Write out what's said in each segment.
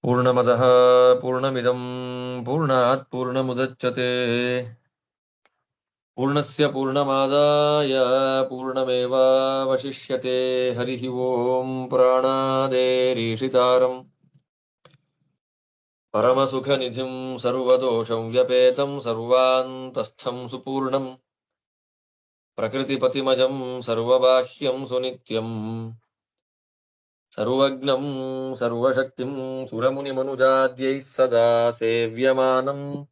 पूर्णमदः पूर्णमिदं पूर्णात् पूर्णमुदच्यते पूर्णस्य पूर्णमादाय पूर्णमेवावशिष्यते हरिः ओम् प्राणादेरीशितारम् परमसुखनिधिं सर्वदोषं व्यपेतं सर्वान्तस्थं सुपूर्णम् प्रकृतिपतिमजं सर्वबाह्यं सुनित्यम् सर्वज्ञं सर्वशक्तिं सुरमुनिमनुजाद्यैः सदा सेव्यमानम्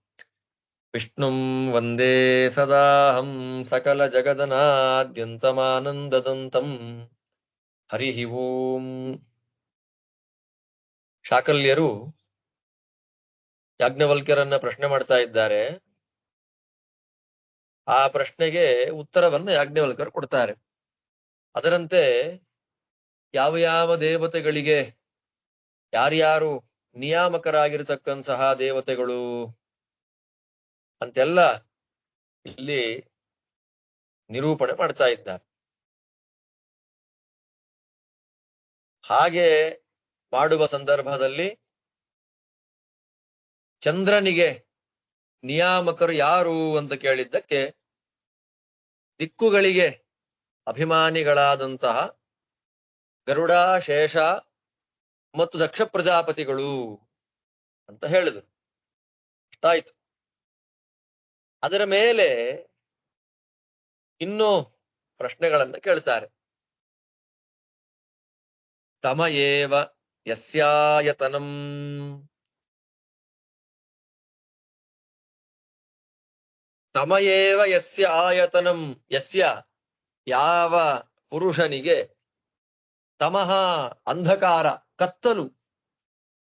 विष्णुं वन्दे सदाहं सकलजगदनाद्यन्तमानन्ददन्तम् ಹರಿಃ ಓಂ. ಶಾಕಲ್ಯರು ಯಾಜ್ಞವಲ್ಕ್ಯರನ್ನ ಪ್ರಶ್ನೆ ಮಾಡ್ತಾ ಇದ್ದಾರೆ. ಆ ಪ್ರಶ್ನೆಗೆ ಉತ್ತರವನ್ನು ಯಾಜ್ಞವಲ್ಕ್ಯರು ಕೊಡ್ತಾರೆ. ಅದರಂತೆ ಯಾವ ಯಾವ ದೇವತೆಗಳಿಗೆ ಯಾರ್ಯಾರು ನಿಯಾಮಕರಾಗಿರತಕ್ಕಂತಹ ದೇವತೆಗಳು ಅಂತೆಲ್ಲ ಇಲ್ಲಿ ನಿರೂಪಣೆ ಮಾಡ್ತಾ ಇದ್ದಾರೆ. ಹಾಗೆ ಮಾಡುವ ಸಂದರ್ಭದಲ್ಲಿ ಚಂದ್ರನಿಗೆ ನಿಯಾಮಕರು ಯಾರು ಅಂತ ಕೇಳಿದ್ದಕ್ಕೆ ದಿಕ್ಕುಗಳಿಗೆ ಅಭಿಮಾನಿಗಳಾದಂತಹ ಗರುಡ, ಶೇಷ ಮತ್ತು ದಕ್ಷ ಪ್ರಜಾಪತಿಗಳು ಅಂತ ಹೇಳಿದರು. ಅಷ್ಟಾಯ್ತು. ಅದರ ಮೇಲೆ ಇನ್ನೂ ಪ್ರಶ್ನೆಗಳನ್ನ ಕೇಳ್ತಾರೆ. ತಮ ಏವ ಯಸ್ಯಾಯತನಂ ತಮ ಏವ ಯಸ್ಯ ಆಯತನಂ ಯಸ್ಯ ಯಾವ ಪುರುಷನಿಗೆ ತಮಃ ಅಂಧಕಾರ ಕತ್ತಲು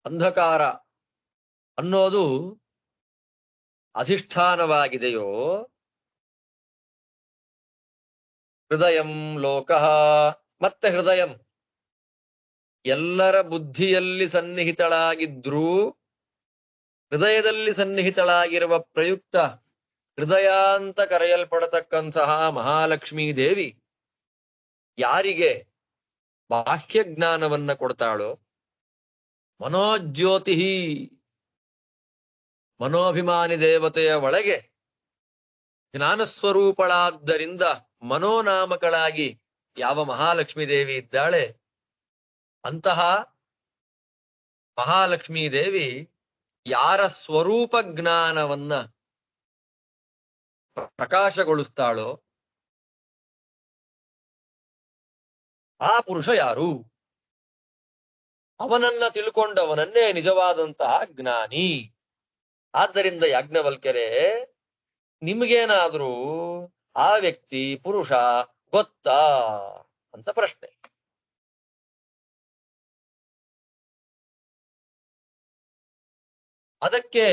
ಅಂಧಕಾರ ಅನ್ನೋದು ಅಧಿಷ್ಠಾನವಾಗಿದೆಯೋ ಹೃದಯಂ ಲೋಕಃ ಮತ್ತೆ ಹೃದಯಂ ಎಲ್ಲರ ಬುದ್ಧಿಯಲ್ಲಿ ಸನ್ನಿಹಿತಳಾಗಿದ್ರೂ ಹೃದಯದಲ್ಲಿ ಸನ್ನಿಹಿತಳಾಗಿರುವ ಪ್ರಯುಕ್ತ ಹೃದಯ ಅಂತ ಕರೆಯಲ್ಪಡತಕ್ಕಂತಹ ಮಹಾಲಕ್ಷ್ಮೀ ದೇವಿ ಯಾರಿಗೆ ಬಾಹ್ಯ ಜ್ಞಾನವನ್ನ ಕೊಡ್ತಾಳೋ ಮನೋಜ್ಯೋತಿ ಮನೋಭಿಮಾನಿ ದೇವತೆಯ ಒಳಗೆ ಜ್ಞಾನಸ್ವರೂಪಳಾದ್ದರಿಂದ ಮನೋನಾಮಕಳಾಗಿ ಯಾವ ಮಹಾಲಕ್ಷ್ಮೀ ದೇವಿ ಇದ್ದಾಳೆ ಅಂತಹ ಮಹಾಲಕ್ಷ್ಮೀ ದೇವಿ ಯಾರ ಸ್ವರೂಪ ಜ್ಞಾನವನ್ನ ಪ್ರಕಾಶಗೊಳಿಸ್ತಾಳೋ ಆ ಪುರುಷ ಯಾರು? ಅವನನ್ನ ತಿಳ್ಕೊಂಡವನನ್ನೇ ನಿಜವಾದಂತಹ ಜ್ಞಾನಿ. ಆದ್ದರಿಂದ ಯಾಜ್ಞವಲ್ಕ್ಯರೇ, ನಿಮಗೇನಾದ್ರೂ ಆ ವ್ಯಕ್ತಿ ಪುರುಷ ಗೊತ್ತಾ ಅಂತ ಪ್ರಶ್ನೆ. ಅದಕ್ಕೆ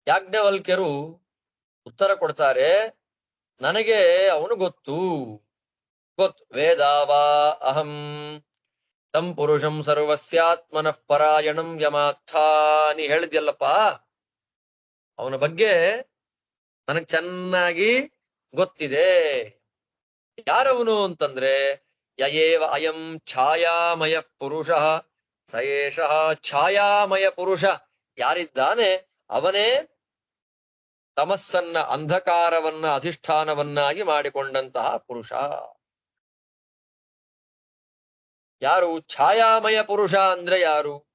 ಯಾಜ್ಞವಲ್ಕ್ಯರು ಉತ್ತರ ಕೊಡ್ತಾರೆ, ನನಗೆ ಅವನು ಗೊತ್ತು. ವೇದಾವಾ ಅಹಂ ತಂ ಪುರುಷಂ ಸರ್ವಸ್ಯಾತ್ಮನಃ ಪರಾಯಣಂ ಯಮಾತ್ಥಾ. ನೀ ಹೇಳಿದ್ಯಲ್ಲಪ್ಪ, ಅವನ ಬಗ್ಗೆ ನನಗ್ ಚೆನ್ನಾಗಿ ಗೊತ್ತಿದೆ. ಯಾರವನು ಅಂತಂದ್ರೆ ಯಯೇವ ಅಯಂ ಛಾಯಾಮಯ ಪುರುಷ ಸಯೇಷ ಛಾಯಾಮಯ ಪುರುಷ. ಯಾರಿದ್ದಾನೆ ಅವನೇ ತಮಸ್ಸನ್ನ ಅಂಧಕಾರವನ್ನ ಅಧಿಷ್ಠಾನವನ್ನಾಗಿ ಮಾಡಿಕೊಂಡಂತಹ ಪುರುಷ. ಯಾರು ಛಾಯಾಮಯ ಪುರುಷ ಅಂದ್ರೆ ಯಾರು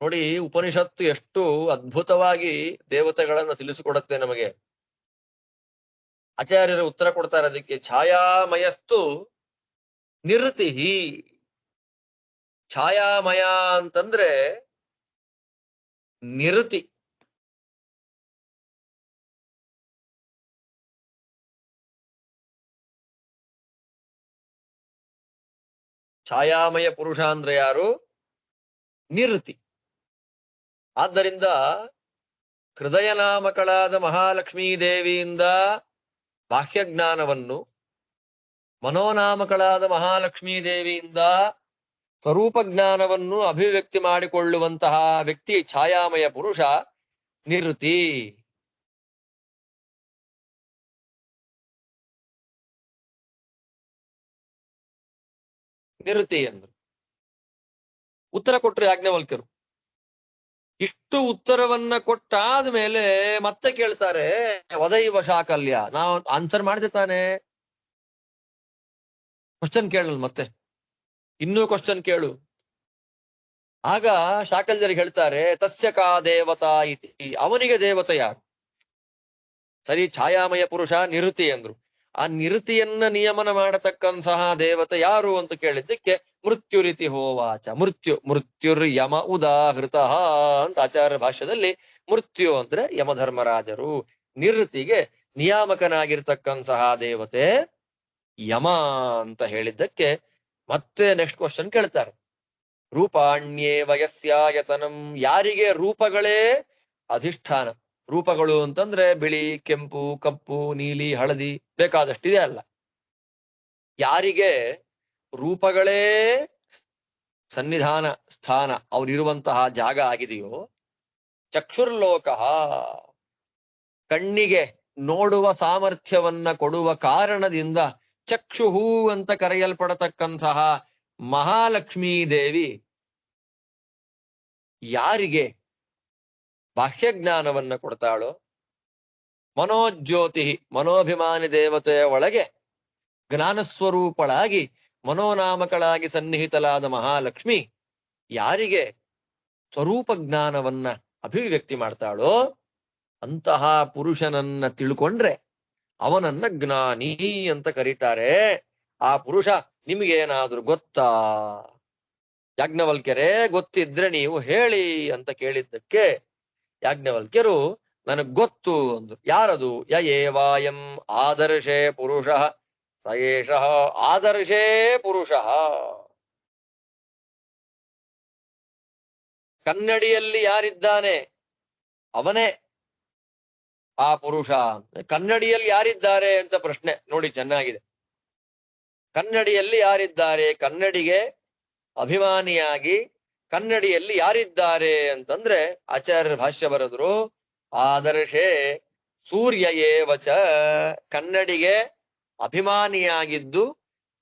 ನೋಡಿ. ಉಪನಿಷತ್ತು ಎಷ್ಟು ಅದ್ಭುತವಾಗಿ ದೇವತೆಗಳನ್ನ ತಿಳಿಸಿಕೊಡುತ್ತೆ ನಮಗೆ. ಆಚಾರ್ಯರು ಉತ್ತರ ಕೊಡ್ತಾರೆ ಅದಕ್ಕೆ. ಛಾಯಾಮಯಸ್ತು ನಿರತಿ. ಛಾಯಾಮಯ ಅಂತಂದ್ರೆ ನಿರತಿ. ಛಾಯಾಮಯ ಪುರುಷ ಅಂದ್ರೆ ಯಾರು? ನಿರತಿ. ಆದ್ದರಿಂದ ಹೃದಯನಾಮಕಳಾದ ಮಹಾಲಕ್ಷ್ಮೀ ದೇವಿಯಿಂದ ಬಾಹ್ಯ ಜ್ಞಾನವನ್ನು, ಮನೋನಾಮಕಳಾದ ಮಹಾಲಕ್ಷ್ಮೀ ದೇವಿಯಿಂದ ಸ್ವರೂಪ ಜ್ಞಾನವನ್ನು ಅಭಿವ್ಯಕ್ತಿ ಮಾಡಿಕೊಳ್ಳುವಂತಹ ವ್ಯಕ್ತಿ ಛಾಯಾಮಯ ಪುರುಷ ನಿವೃತ್ತಿ. ನಿವೃತ್ತಿ ಎಂದ್ರು. ಉತ್ತರ ಕೊಟ್ರು ಯಾಜ್ಞವಲ್ಕ್ಯರು. ಇಷ್ಟು ಉತ್ತರವನ್ನ ಕೊಟ್ಟಾದ ಮೇಲೆ ಮತ್ತೆ ಕೇಳ್ತಾರೆ, ವದೈವ ಶಾಕಲ್ಯ. ನಾವು ಆನ್ಸರ್ ಮಾಡಿದೆ ತಾನೆ, ಕ್ವಶನ್ ಕೇಳಲ್ ಮತ್ತೆ ಇನ್ನೂ ಕ್ವಶನ್ ಕೇಳು. ಆಗ ಶಾಕಲ್ಯರಿಗೆ ಹೇಳ್ತಾರೆ, ತಸ್ಯ ಕಾ ದೇವತಾ ಇತಿ. ಅವನಿಗೆ ದೇವತೆ ಯಾರು? ಸರಿ, ಛಾಯಾಮಯ ಪುರುಷ ನಿರುತಿ ಅಂದ್ರು. ಆ ನಿರುತಿಯನ್ನ ನಿಯಮನ ಮಾಡತಕ್ಕಂತಹ ದೇವತೆ ಯಾರು ಅಂತ ಕೇಳಿದ್ದಕ್ಕೆ ಮೃತ್ಯುರಿತಿ ಹೋವಾಚ. ಮೃತ್ಯುರ್ ಯಮ ಉದಾಹೃತ ಅಂತ ಆಚಾರ್ಯ ಭಾಷ್ಯದಲ್ಲಿ ಮೃತ್ಯು ಅಂದ್ರೆ ಯಮಧರ್ಮರಾಜರು. ನಿವೃತ್ತಿಗೆ ನಿಯಾಮಕನಾಗಿರ್ತಕ್ಕಂತಹ ದೇವತೆ ಯಮ ಅಂತ ಹೇಳಿದ್ದಕ್ಕೆ ಮತ್ತೆ ನೆಕ್ಸ್ಟ್ ಕ್ವಶನ್ ಕೇಳ್ತಾರೆ, ರೂಪಾಣ್ಯೇ ವಯಸ್ಯಾಯತನಂ. ಯಾರಿಗೆ ರೂಪಗಳೇ ಅಧಿಷ್ಠಾನ. ರೂಪಗಳು ಅಂತಂದ್ರೆ ಬಿಳಿ, ಕೆಂಪು, ಕಪ್ಪು, ನೀಲಿ, ಹಳದಿ ಬೇಕಾದಷ್ಟಿದೆ ಅಲ್ಲ. ಯಾರಿಗೆ ರೂಪಗಳೇ ಸನ್ನಿಧಾನ ಸ್ಥಾನ, ಅವರಿರುವಂತಹ ಜಾಗ ಆಗಿದೆಯೋ, ಚಕ್ಷುರ್ಲೋಕ, ಕಣ್ಣಿಗೆ ನೋಡುವ ಸಾಮರ್ಥ್ಯವನ್ನ ಕೊಡುವ ಕಾರಣದಿಂದ ಚಕ್ಷುಹು ಅಂತ ಕರೆಯಲ್ಪಡತಕ್ಕಂತಹ ಮಹಾಲಕ್ಷ್ಮೀ ದೇವಿ ಯಾರಿಗೆ ಬಾಹ್ಯಜ್ಞಾನವನ್ನ ಕೊಡ್ತಾಳೋ, ಮನೋಜ್ಯೋತಿ, ಮನೋಭಿಮಾನಿ ದೇವತೆಯ ಒಳಗೆ ಜ್ಞಾನಸ್ವರೂಪಳಾಗಿ ಮನೋನಾಮಕಳಾಗಿ ಸನ್ನಿಹಿತಲಾದ ಮಹಾಲಕ್ಷ್ಮಿ ಯಾರಿಗೆ ಸ್ವರೂಪ ಜ್ಞಾನವನ್ನ ಅಭಿವ್ಯಕ್ತಿ ಮಾಡ್ತಾಳೋ ಅಂತಹ ಪುರುಷನನ್ನ ತಿಳ್ಕೊಂಡ್ರೆ ಅವನನ್ನ ಜ್ಞಾನಿ ಅಂತ ಕರೀತಾರೆ. ಆ ಪುರುಷ ನಿಮಗೇನಾದ್ರೂ ಗೊತ್ತಾ? ಯಾಜ್ಞವಲ್ಕ್ಯರೇ, ಗೊತ್ತಿದ್ರೆ ನೀವು ಹೇಳಿ ಅಂತ ಕೇಳಿದ್ದಕ್ಕೆ ಯಾಜ್ಞವಲ್ಕ್ಯರು ನನಗ್ ಗೊತ್ತು ಅಂದ್ರು. ಯಾರದು? ಯಯೇವಾಯಂ ಆದರ್ಶೇ ಪುರುಷ ಸಯೇಷ ಆದರ್ಶೇ ಪುರುಷ. ಕನ್ನಡಿಯಲ್ಲಿ ಯಾರಿದ್ದಾನೆ ಅವನೇ ಆ ಪುರುಷ. ಕನ್ನಡಿಯಲ್ಲಿ ಯಾರಿದ್ದಾರೆ ಅಂತ ಪ್ರಶ್ನೆ ನೋಡಿ, ಚೆನ್ನಾಗಿದೆ. ಕನ್ನಡಿಯಲ್ಲಿ ಯಾರಿದ್ದಾರೆ? ಕನ್ನಡಿಗೆ ಅಭಿಮಾನಿಯಾಗಿ ಕನ್ನಡಿಯಲ್ಲಿ ಯಾರಿದ್ದಾರೆ ಅಂತಂದ್ರೆ ಆಚಾರ್ಯರ ಭಾಷ್ಯ ಬರೆದ್ರು, ಆದರ್ಶೇ ಸೂರ್ಯ ಏವಚ. ಕನ್ನಡಿಗೆ ಅಭಿಮಾನಿಯಾಗಿದ್ದು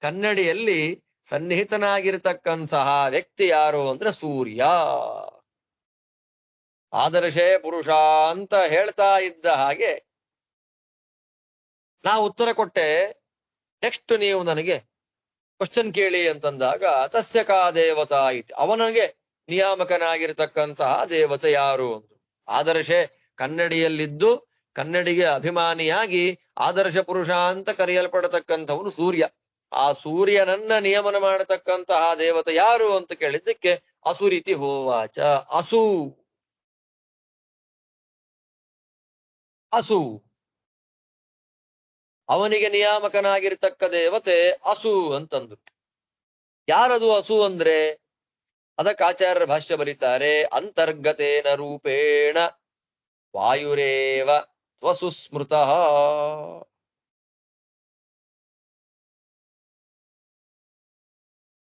ಕನ್ನಡಿಯಲ್ಲಿ ಸನ್ನಿಹಿತನಾಗಿರ್ತಕ್ಕಂತಹ ವ್ಯಕ್ತಿ ಯಾರು ಅಂದ್ರೆ ಸೂರ್ಯ. ಆದರ್ಶೇ ಪುರುಷ ಅಂತ ಹೇಳ್ತಾ ಇದ್ದ ಹಾಗೆ ನಾ ಉತ್ತರ ಕೊಟ್ಟೆ. ನೆಕ್ಸ್ಟ್ ನೀವು ನನಗೆ ಕ್ವಶನ್ ಕೇಳಿ ಅಂತಂದಾಗ ತಸ್ಯ ಕಾ ದೇವತಾ ಇತಿ. ಅವನಿಗೆ ನಿಯಾಮಕನಾಗಿರ್ತಕ್ಕಂತಹ ದೇವತೆ ಯಾರು ಅಂತ. ಆದರ್ಶೆ ಕನ್ನಡಿಯಲ್ಲಿದ್ದು ಕನ್ನಡಿಗೆ ಅಭಿಮಾನಿಯಾಗಿ ಆದರ್ಶ ಪುರುಷ ಅಂತ ಕರೆಯಲ್ಪಡತಕ್ಕಂಥವನು ಸೂರ್ಯ. ಆ ಸೂರ್ಯನನ್ನ ನಿಯಮನ ಮಾಡತಕ್ಕಂತಹ ದೇವತೆ ಯಾರು ಅಂತ ಕೇಳಿದ್ದಕ್ಕೆ ಅಸುರಿತಿ ಹೋವಾಚ. ಅಸು ಅವನಿಗೆ ನಿಯಾಮಕನಾಗಿರ್ತಕ್ಕ ದೇವತೆ ಅಸು ಅಂತಂದ್ರು. ಯಾರದು ಅಸು ಅಂದ್ರೆ? ಅದಕ್ಕೆ ಆಚಾರ್ಯರ ಭಾಷ್ಯ ಬರೀತಾರೆ, ಅಂತರ್ಗತೇನ ರೂಪೇಣ ವಾಯುರೇವ ತ್ವಸುಸ್ಮೃತ.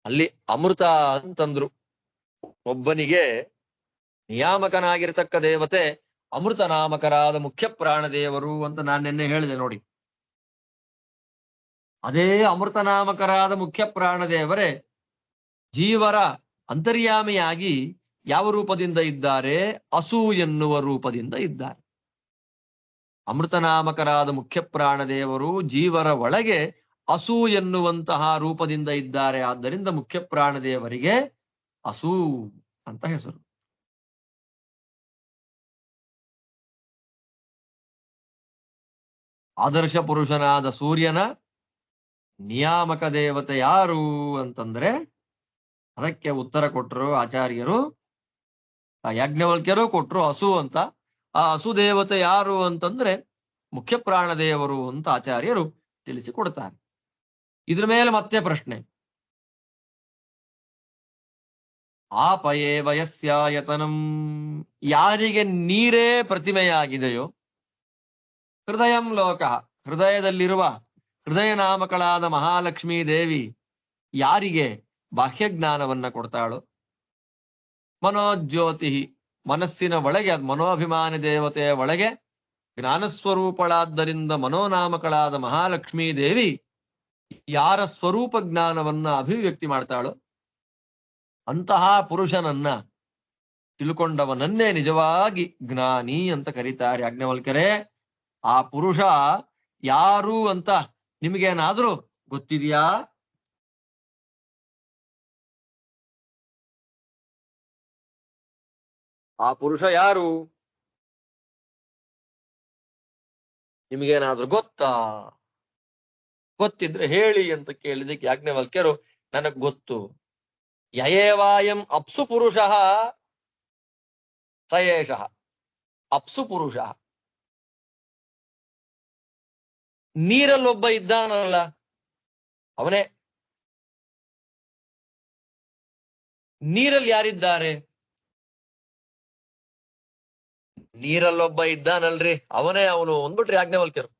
ಅಲ್ಲಿ ಅಮೃತ ಅಂತಂದ್ರು. ಒಬ್ಬನಿಗೆ ನಿಯಾಮಕನಾಗಿರ್ತಕ್ಕ ದೇವತೆ ಅಮೃತ ನಾಮಕರಾದ ಮುಖ್ಯ ಪ್ರಾಣದೇವರು ಅಂತ ನಾನು ನಿನ್ನೆ ಹೇಳಿದೆ ನೋಡಿ. ಅದೇ ಅಮೃತ ನಾಮಕರಾದ ಮುಖ್ಯ ಪ್ರಾಣದೇವರೇ ಜೀವರ ಅಂತರ್ಯಾಮಿಯಾಗಿ ಯಾವ ರೂಪದಿಂದ ಇದ್ದಾರೆ? ಅಸು ಎನ್ನುವ ರೂಪದಿಂದ ಇದ್ದಾರೆ. ಅಮೃತನಾಮಕರಾದ ಮುಖ್ಯ ಪ್ರಾಣದೇವರು ಜೀವರ ಒಳಗೆ ಅಸು ಎನ್ನುವಂತಹ ರೂಪದಿಂದ ಇದ್ದಾರೆ. ಆದ್ದರಿಂದ ಮುಖ್ಯ ಪ್ರಾಣದೇವರಿಗೆ ಅಸು ಅಂತ ಹೆಸರು. ಆದರ್ಶ ಪುರುಷನಾದ ಸೂರ್ಯನ ನಿಯಾಮಕ ದೇವತೆ ಯಾರು ಅಂತಂದ್ರೆ ಅದಕ್ಕೆ ಉತ್ತರ ಕೊಟ್ಟರು ಆಚಾರ್ಯರು, ಯಾಜ್ಞವಲ್ಕ್ಯರು ಕೊಟ್ರು ಅಸು ಅಂತ. ಆ ಅಸು ದೇವತೆ ಯಾರು ಅಂತಂದ್ರೆ ಮುಖ್ಯ ಪ್ರಾಣದೇವರು ಅಂತ ಆಚಾರ್ಯರು ತಿಳಿಸಿಕೊಡ್ತಾರೆ. ಇದ್ರ ಮೇಲೆ ಮತ್ತೆ ಪ್ರಶ್ನೆ, ಆಪಯೇ ವಯಸ್ಯಾಯತನಂ. ಯಾರಿಗೆ ನೀರೇ ಪ್ರತಿಮೆಯಾಗಿದೆಯೋ, ಹೃದಯಂ ಲೋಕ, ಹೃದಯದಲ್ಲಿರುವ ಹೃದಯ ನಾಮಕಳಾದ ಮಹಾಲಕ್ಷ್ಮೀ ದೇವಿ ಯಾರಿಗೆ ಬಾಹ್ಯಜ್ಞಾನವನ್ನ ಕೊಡ್ತಾಳೋ, ಮನೋಜ್ಯೋತಿ, ಮನಸ್ಸಿನ ಒಳಗೆ ಮನೋಭಿಮಾನಿ ದೇವತೆಯ ಒಳಗೆ ಜ್ಞಾನಸ್ವರೂಪಳಾದ್ದರಿಂದ ಮನೋನಾಮಕಳಾದ ಮಹಾಲಕ್ಷ್ಮೀ ದೇವಿ ಯಾರ ಸ್ವರೂಪ ಜ್ಞಾನವನ್ನ ಅಭಿವ್ಯಕ್ತಿ ಮಾಡ್ತಾಳೋ, ಅಂತಹ ಪುರುಷನನ್ನ ತಿಳ್ಕೊಂಡವನನ್ನೇ ನಿಜವಾಗಿ ಜ್ಞಾನಿ ಅಂತ ಕರೀತಾರೆ ಯಾಜ್ಞವಲ್ಕ್ಯರೇ. ಆ ಪುರುಷ ಯಾರು ಅಂತ ನಿಮಗೇನಾದ್ರೂ ಗೊತ್ತಿದೆಯಾ? ಆ ಪುರುಷ ಯಾರು ನಿಮಗೇನಾದ್ರೂ ಗೊತ್ತಾ? ಗೊತ್ತಿದ್ರೆ ಹೇಳಿ ಅಂತ ಕೇಳಿದಕ್ಕೆ ಯಾಜ್ಞವಲ್ಕ್ಯರು ನನಗ್ ಗೊತ್ತು. ಯಯೇವಾಯಂ ಅಪ್ಸು ಪುರುಷ ಸಯೇಷ. ಅಪ್ಸು ಪುರುಷ ನೀರಲ್ಲೊಬ್ಬ ಇದ್ದಾನಲ್ಲ ಅವನೇ. ನೀರಲ್ಲಿ ಯಾರಿದ್ದಾರೆ? ನೀರಲ್ಲೊಬ್ಬ ಇದ್ದಾನಲ್ರಿ ಅವನೇ ಅವನು ಅಂದ್ಬಿಟ್ರಿ ಯಾಜ್ಞವಲ್ಕ್ಯರು.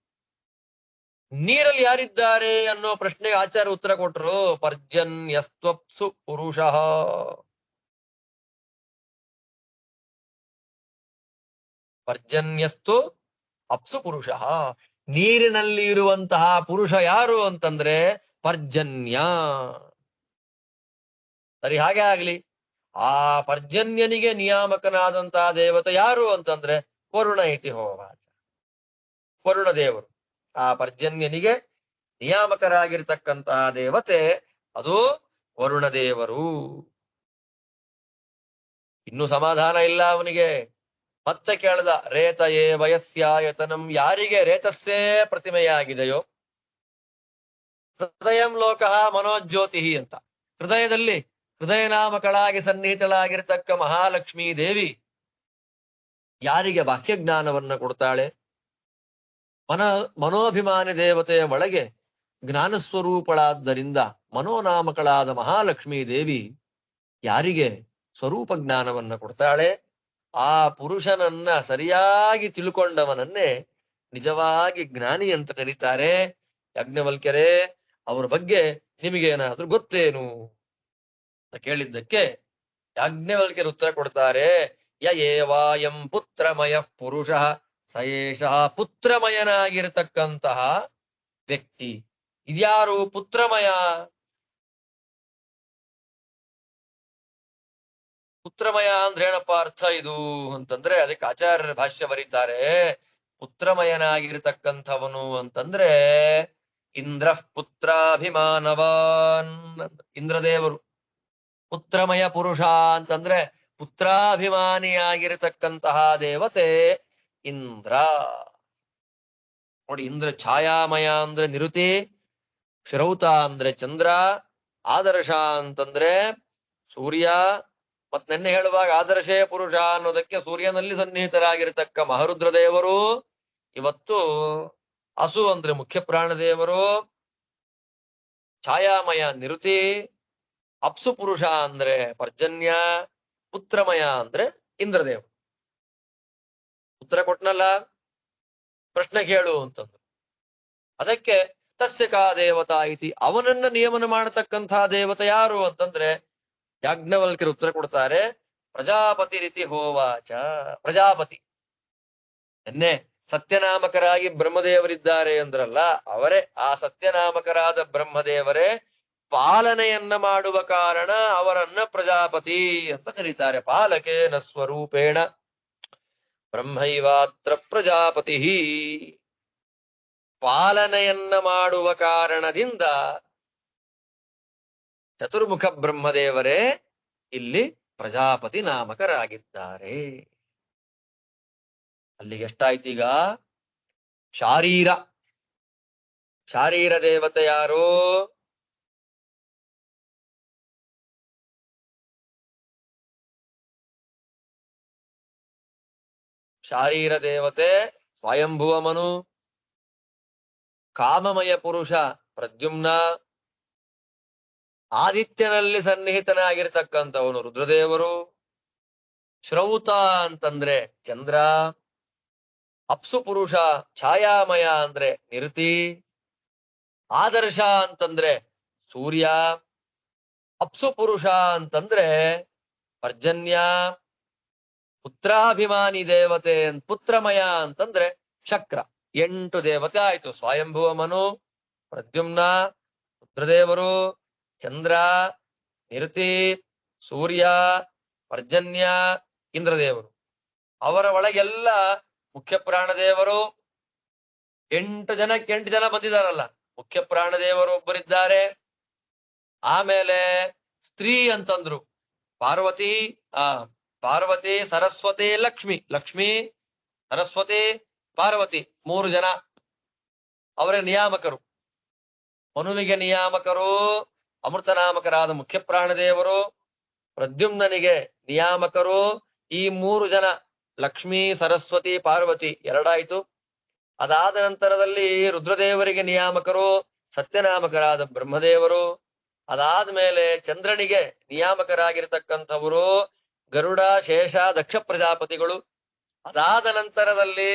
ನೀರಲ್ಲಿ ಯಾರಿದ್ದಾರೆ ಅನ್ನೋ ಪ್ರಶ್ನೆಗೆ ಆಚಾರ್ಯ ಉತ್ತರ ಕೊಟ್ಟರು, ಪರ್ಜನ್ಯಸ್ತ್ವಪ್ಸು ಪುರುಷ. ಪರ್ಜನ್ಯಸ್ತು ಅಪ್ಸು ಪುರುಷ. ನೀರಿನಲ್ಲಿ ಇರುವಂತಹ ಪುರುಷ ಯಾರು ಅಂತಂದ್ರೆ ಪರ್ಜನ್ಯ. ಸರಿ, ಹಾಗೆ ಆಗ್ಲಿ. ಆ ಪರ್ಜನ್ಯನಿಗೆ ನಿಯಾಮಕನಾದಂತಹ ದೇವತೆ ಯಾರು ಅಂತಂದ್ರೆ ವರುಣ ಇತಿ ಹೋವಾಚ. ವರುಣ ದೇವರು. ಆ ಪರ್ಜನ್ಯನಿಗೆ ನಿಯಾಮಕರಾಗಿರ್ತಕ್ಕಂತಹ ದೇವತೆ ಅದು ವರುಣ ದೇವರು. ಇನ್ನು ಸಮಾಧಾನ ಇಲ್ಲ ಅವನಿಗೆ. ಮತ್ತೆ ಕೇಳ್ದ, ರೇತಯೇ ವಯಸ್ಯಾಯತನಂ. ಯಾರಿಗೆ ರೇತಸ್ಸೇ ಪ್ರತಿಮೆಯಾಗಿದೆಯೋ, ಹೃದಯಂ ಲೋಕಃ ಮನೋಜ್ಯೋತಿ ಅಂತ, ಹೃದಯದಲ್ಲಿ ಹೃದಯ ನಾಮಕಳಾಗಿ ಸನ್ನಿಹಿತಳಾಗಿರ್ತಕ್ಕ ಮಹಾಲಕ್ಷ್ಮೀ ದೇವಿ ಯಾರಿಗೆ ಬಾಹ್ಯಜ್ಞಾನವನ್ನ ಕೊಡ್ತಾಳೆ, ಮನೋಭಿಮಾನಿ ದೇವತೆಯ ಒಳಗೆ ಜ್ಞಾನಸ್ವರೂಪಳಾದ್ದರಿಂದ ಮನೋನಾಮಕಳಾದ ಮಹಾಲಕ್ಷ್ಮೀ ದೇವಿ ಯಾರಿಗೆ ಸ್ವರೂಪ ಜ್ಞಾನವನ್ನ ಕೊಡ್ತಾಳೆ, ಆ ಪುರುಷನನ್ನ ಸರಿಯಾಗಿ ತಿಳ್ಕೊಂಡವನನ್ನೇ ನಿಜವಾಗಿ ಜ್ಞಾನಿ ಅಂತ ಕರೀತಾರೆ. ಯಾಜ್ಞವಲ್ಕ್ಯರೇ, ಅವರ ಬಗ್ಗೆ ನಿಮಗೇನಾದ್ರೂ ಗೊತ್ತೇನು ಅಂತ ಕೇಳಿದ್ದಕ್ಕೆ ಯಾಜ್ಞವಲ್ಕ್ಯರು ಉತ್ತರ ಕೊಡ್ತಾರೆ, ಯಯೇವಾಯಂ ಪುತ್ರಮಯ ಪುರುಷ ಸಯೇಷ. ಪುತ್ರಮಯನಾಗಿರತಕ್ಕಂತಹ ವ್ಯಕ್ತಿ ಇದ್ಯಾರು? ಪುತ್ರಮಯ. ಪುತ್ರಮಯ ಅಂದ್ರೆ ಏನಪ್ಪ ಅರ್ಥ ಇದು ಅಂತಂದ್ರೆ ಅದಕ್ಕೆ ಆಚಾರ್ಯರ ಭಾಷ್ಯ ಬರೀತಾರೆ. ಪುತ್ರಮಯನಾಗಿರ್ತಕ್ಕಂಥವನು ಅಂತಂದ್ರೆ ಇಂದ್ರ ಪುತ್ರಾಭಿಮಾನವಾನ್. ಇಂದ್ರದೇವರು ಪುತ್ರಮಯ ಪುರುಷ ಅಂತಂದ್ರೆ ಪುತ್ರಾಭಿಮಾನಿಯಾಗಿರತಕ್ಕಂತಹ ದೇವತೆ ಇಂದ್ರ. ನೋಡಿ, ಇಂದ್ರ ಛಾಯಾಮಯ ಅಂದ್ರೆ ನಿರುತಿ, ಶ್ರೌತ ಅಂದ್ರೆ ಚಂದ್ರ, ಆದರ್ಶ ಅಂತಂದ್ರೆ ಸೂರ್ಯ. ಮತ್ ನೆನ್ನೆ ಹೇಳುವಾಗ ಆದರ್ಶೇ ಪುರುಷ ಅನ್ನೋದಕ್ಕೆ ಸೂರ್ಯನಲ್ಲಿ ಸನ್ನಿಹಿತರಾಗಿರ್ತಕ್ಕ ಮಹರುದ್ರ ದೇವರು. ಇವತ್ತು ಅಸು ಅಂದ್ರೆ ಮುಖ್ಯ ಪ್ರಾಣದೇವರು, ಛಾಯಾಮಯ ನಿರುತಿ, ಅಪ್ಸು ಪುರುಷ ಅಂದ್ರೆ ಪರ್ಜನ್ಯ, ಪುತ್ರಮಯ ಅಂದ್ರೆ ಇಂದ್ರದೇವರು. ಉತ್ತರ ಕೊಟ್ನಲ್ಲ, ಪ್ರಶ್ನೆ ಕೇಳು ಅಂತಂದ್ರು. ಅದಕ್ಕೆ ತಸ್ಯ ಕಾ ದೇವತಾ ಇತಿ, ಅವನನ್ನ ನಿಯಮನ ಮಾಡತಕ್ಕಂತಹ ದೇವತೆ ಯಾರು ಅಂತಂದ್ರೆ ಯಾಜ್ಞವಲ್ಕ್ಯರು ಉತ್ತರ ಕೊಡ್ತಾರೆ, ಪ್ರಜಾಪತಿ ರೀತಿ ಹೋವಾಚ. ಪ್ರಜಾಪತಿ ಎನ್ನೆ ಸತ್ಯನಾಮಕರಾಗಿ ಬ್ರಹ್ಮದೇವರಿದ್ದಾರೆ ಅಂದ್ರಲ್ಲ, ಅವರೇ ಆ ಸತ್ಯನಾಮಕರಾದ ಬ್ರಹ್ಮದೇವರೇ ಪಾಲನೆಯನ್ನ ಮಾಡುವ ಕಾರಣ ಅವರನ್ನ ಪ್ರಜಾಪತಿ ಅಂತ ಕರೀತಾರೆ. ಪಾಲಕೇನ ಸ್ವರೂಪೇಣ ಬ್ರಹ್ಮೈವಾತ್ರ ಪ್ರಜಾಪತಿ. ಪಾಲನೆಯನ್ನ ಮಾಡುವ ಕಾರಣದಿಂದ ಚತುರ್ಮುಖ ಬ್ರಹ್ಮದೇವರೇ ಇಲ್ಲಿ ಪ್ರಜಾಪತಿ ನಾಮಕರಾಗಿದ್ದಾರೆ. ಅಲ್ಲಿಗೆ ಎಷ್ಟಾಯ್ತೀಗ? ಶಾರೀರ. ಶಾರೀರ ದೇವತೆ ಯಾರು? ಶಾರೀರ ದೇವತೆ ಸ್ವಯಂಭುವ ಮನು, ಕಾಮಮಯ ಪುರುಷ ಪ್ರದ್ಯುಮ್ನ, ಆದಿತ್ಯನಲ್ಲಿ ಸನ್ನಿಹಿತನಾಗಿರ್ತಕ್ಕಂಥವನು ರುದ್ರದೇವರು, ಶ್ರೌತ ಅಂತಂದ್ರೆ ಚಂದ್ರ, ಅಪ್ಸು ಪುರುಷ ಛಾಯಾಮಯ ಅಂದ್ರೆ ನಿರುತಿ, ಆದರ್ಶ ಅಂತಂದ್ರೆ ಸೂರ್ಯ, ಅಪ್ಸು ಪುರುಷ ಅಂತಂದ್ರೆ ಪರ್ಜನ್ಯ, ಪುತ್ರಾಭಿಮಾನಿ ದೇವತೆ ಪುತ್ರಮಯ ಅಂತಂದ್ರೆ ಶಕ್ರ. 8 ದೇವತೆ ಆಯ್ತು. ಸ್ವಯಂಭುವ ಮನು, ಪ್ರದ್ಯುಮ್ನ, ರುದ್ರದೇವರು, ಚಂದ್ರ, ನಿರುತಿ, ಸೂರ್ಯ, ಪರ್ಜನ್ಯ, ಇಂದ್ರದೇವರು. ಅವರ ಒಳಗೆಲ್ಲ ಮುಖ್ಯ ಪ್ರಾಣದೇವರು 8 ಜನಕ್ಕೆ 8 ಜನ ಬಂದಿದಾರಲ್ಲ. ಮುಖ್ಯ ಪ್ರಾಣದೇವರು ಒಬ್ಬರಿದ್ದಾರೆ. ಆಮೇಲೆ ಸ್ತ್ರೀ ಅಂತಂದ್ರು ಪಾರ್ವತಿ, ಪಾರ್ವತಿ, ಸರಸ್ವತಿ, ಲಕ್ಷ್ಮಿ. ಲಕ್ಷ್ಮಿ, ಸರಸ್ವತಿ, ಪಾರ್ವತಿ 3 ಜನ ಅವರ ನಿಯಾಮಕರು. ಮನುವಿಗೆ ನಿಯಾಮಕರು ಅಮೃತನಾಮಕರಾದ ಮುಖ್ಯ ಪ್ರಾಣದೇವರು, ಪ್ರದ್ಯುಮ್ನನಿಗೆ ನಿಯಾಮಕರು ಈ 3 ಜನ ಲಕ್ಷ್ಮೀ, ಸರಸ್ವತಿ, ಪಾರ್ವತಿ 2 ಆಯ್ತು. ಅದಾದ ನಂತರದಲ್ಲಿ ರುದ್ರದೇವರಿಗೆ ನಿಯಾಮಕರು ಸತ್ಯನಾಮಕರಾದ ಬ್ರಹ್ಮದೇವರು. ಅದಾದ್ಮೇಲೆ ಚಂದ್ರನಿಗೆ ನಿಯಾಮಕರಾಗಿರ್ತಕ್ಕಂಥವರು ಗರುಡ, ಶೇಷ, ದಕ್ಷ ಪ್ರಜಾಪತಿಗಳು. ಅದಾದ ನಂತರದಲ್ಲಿ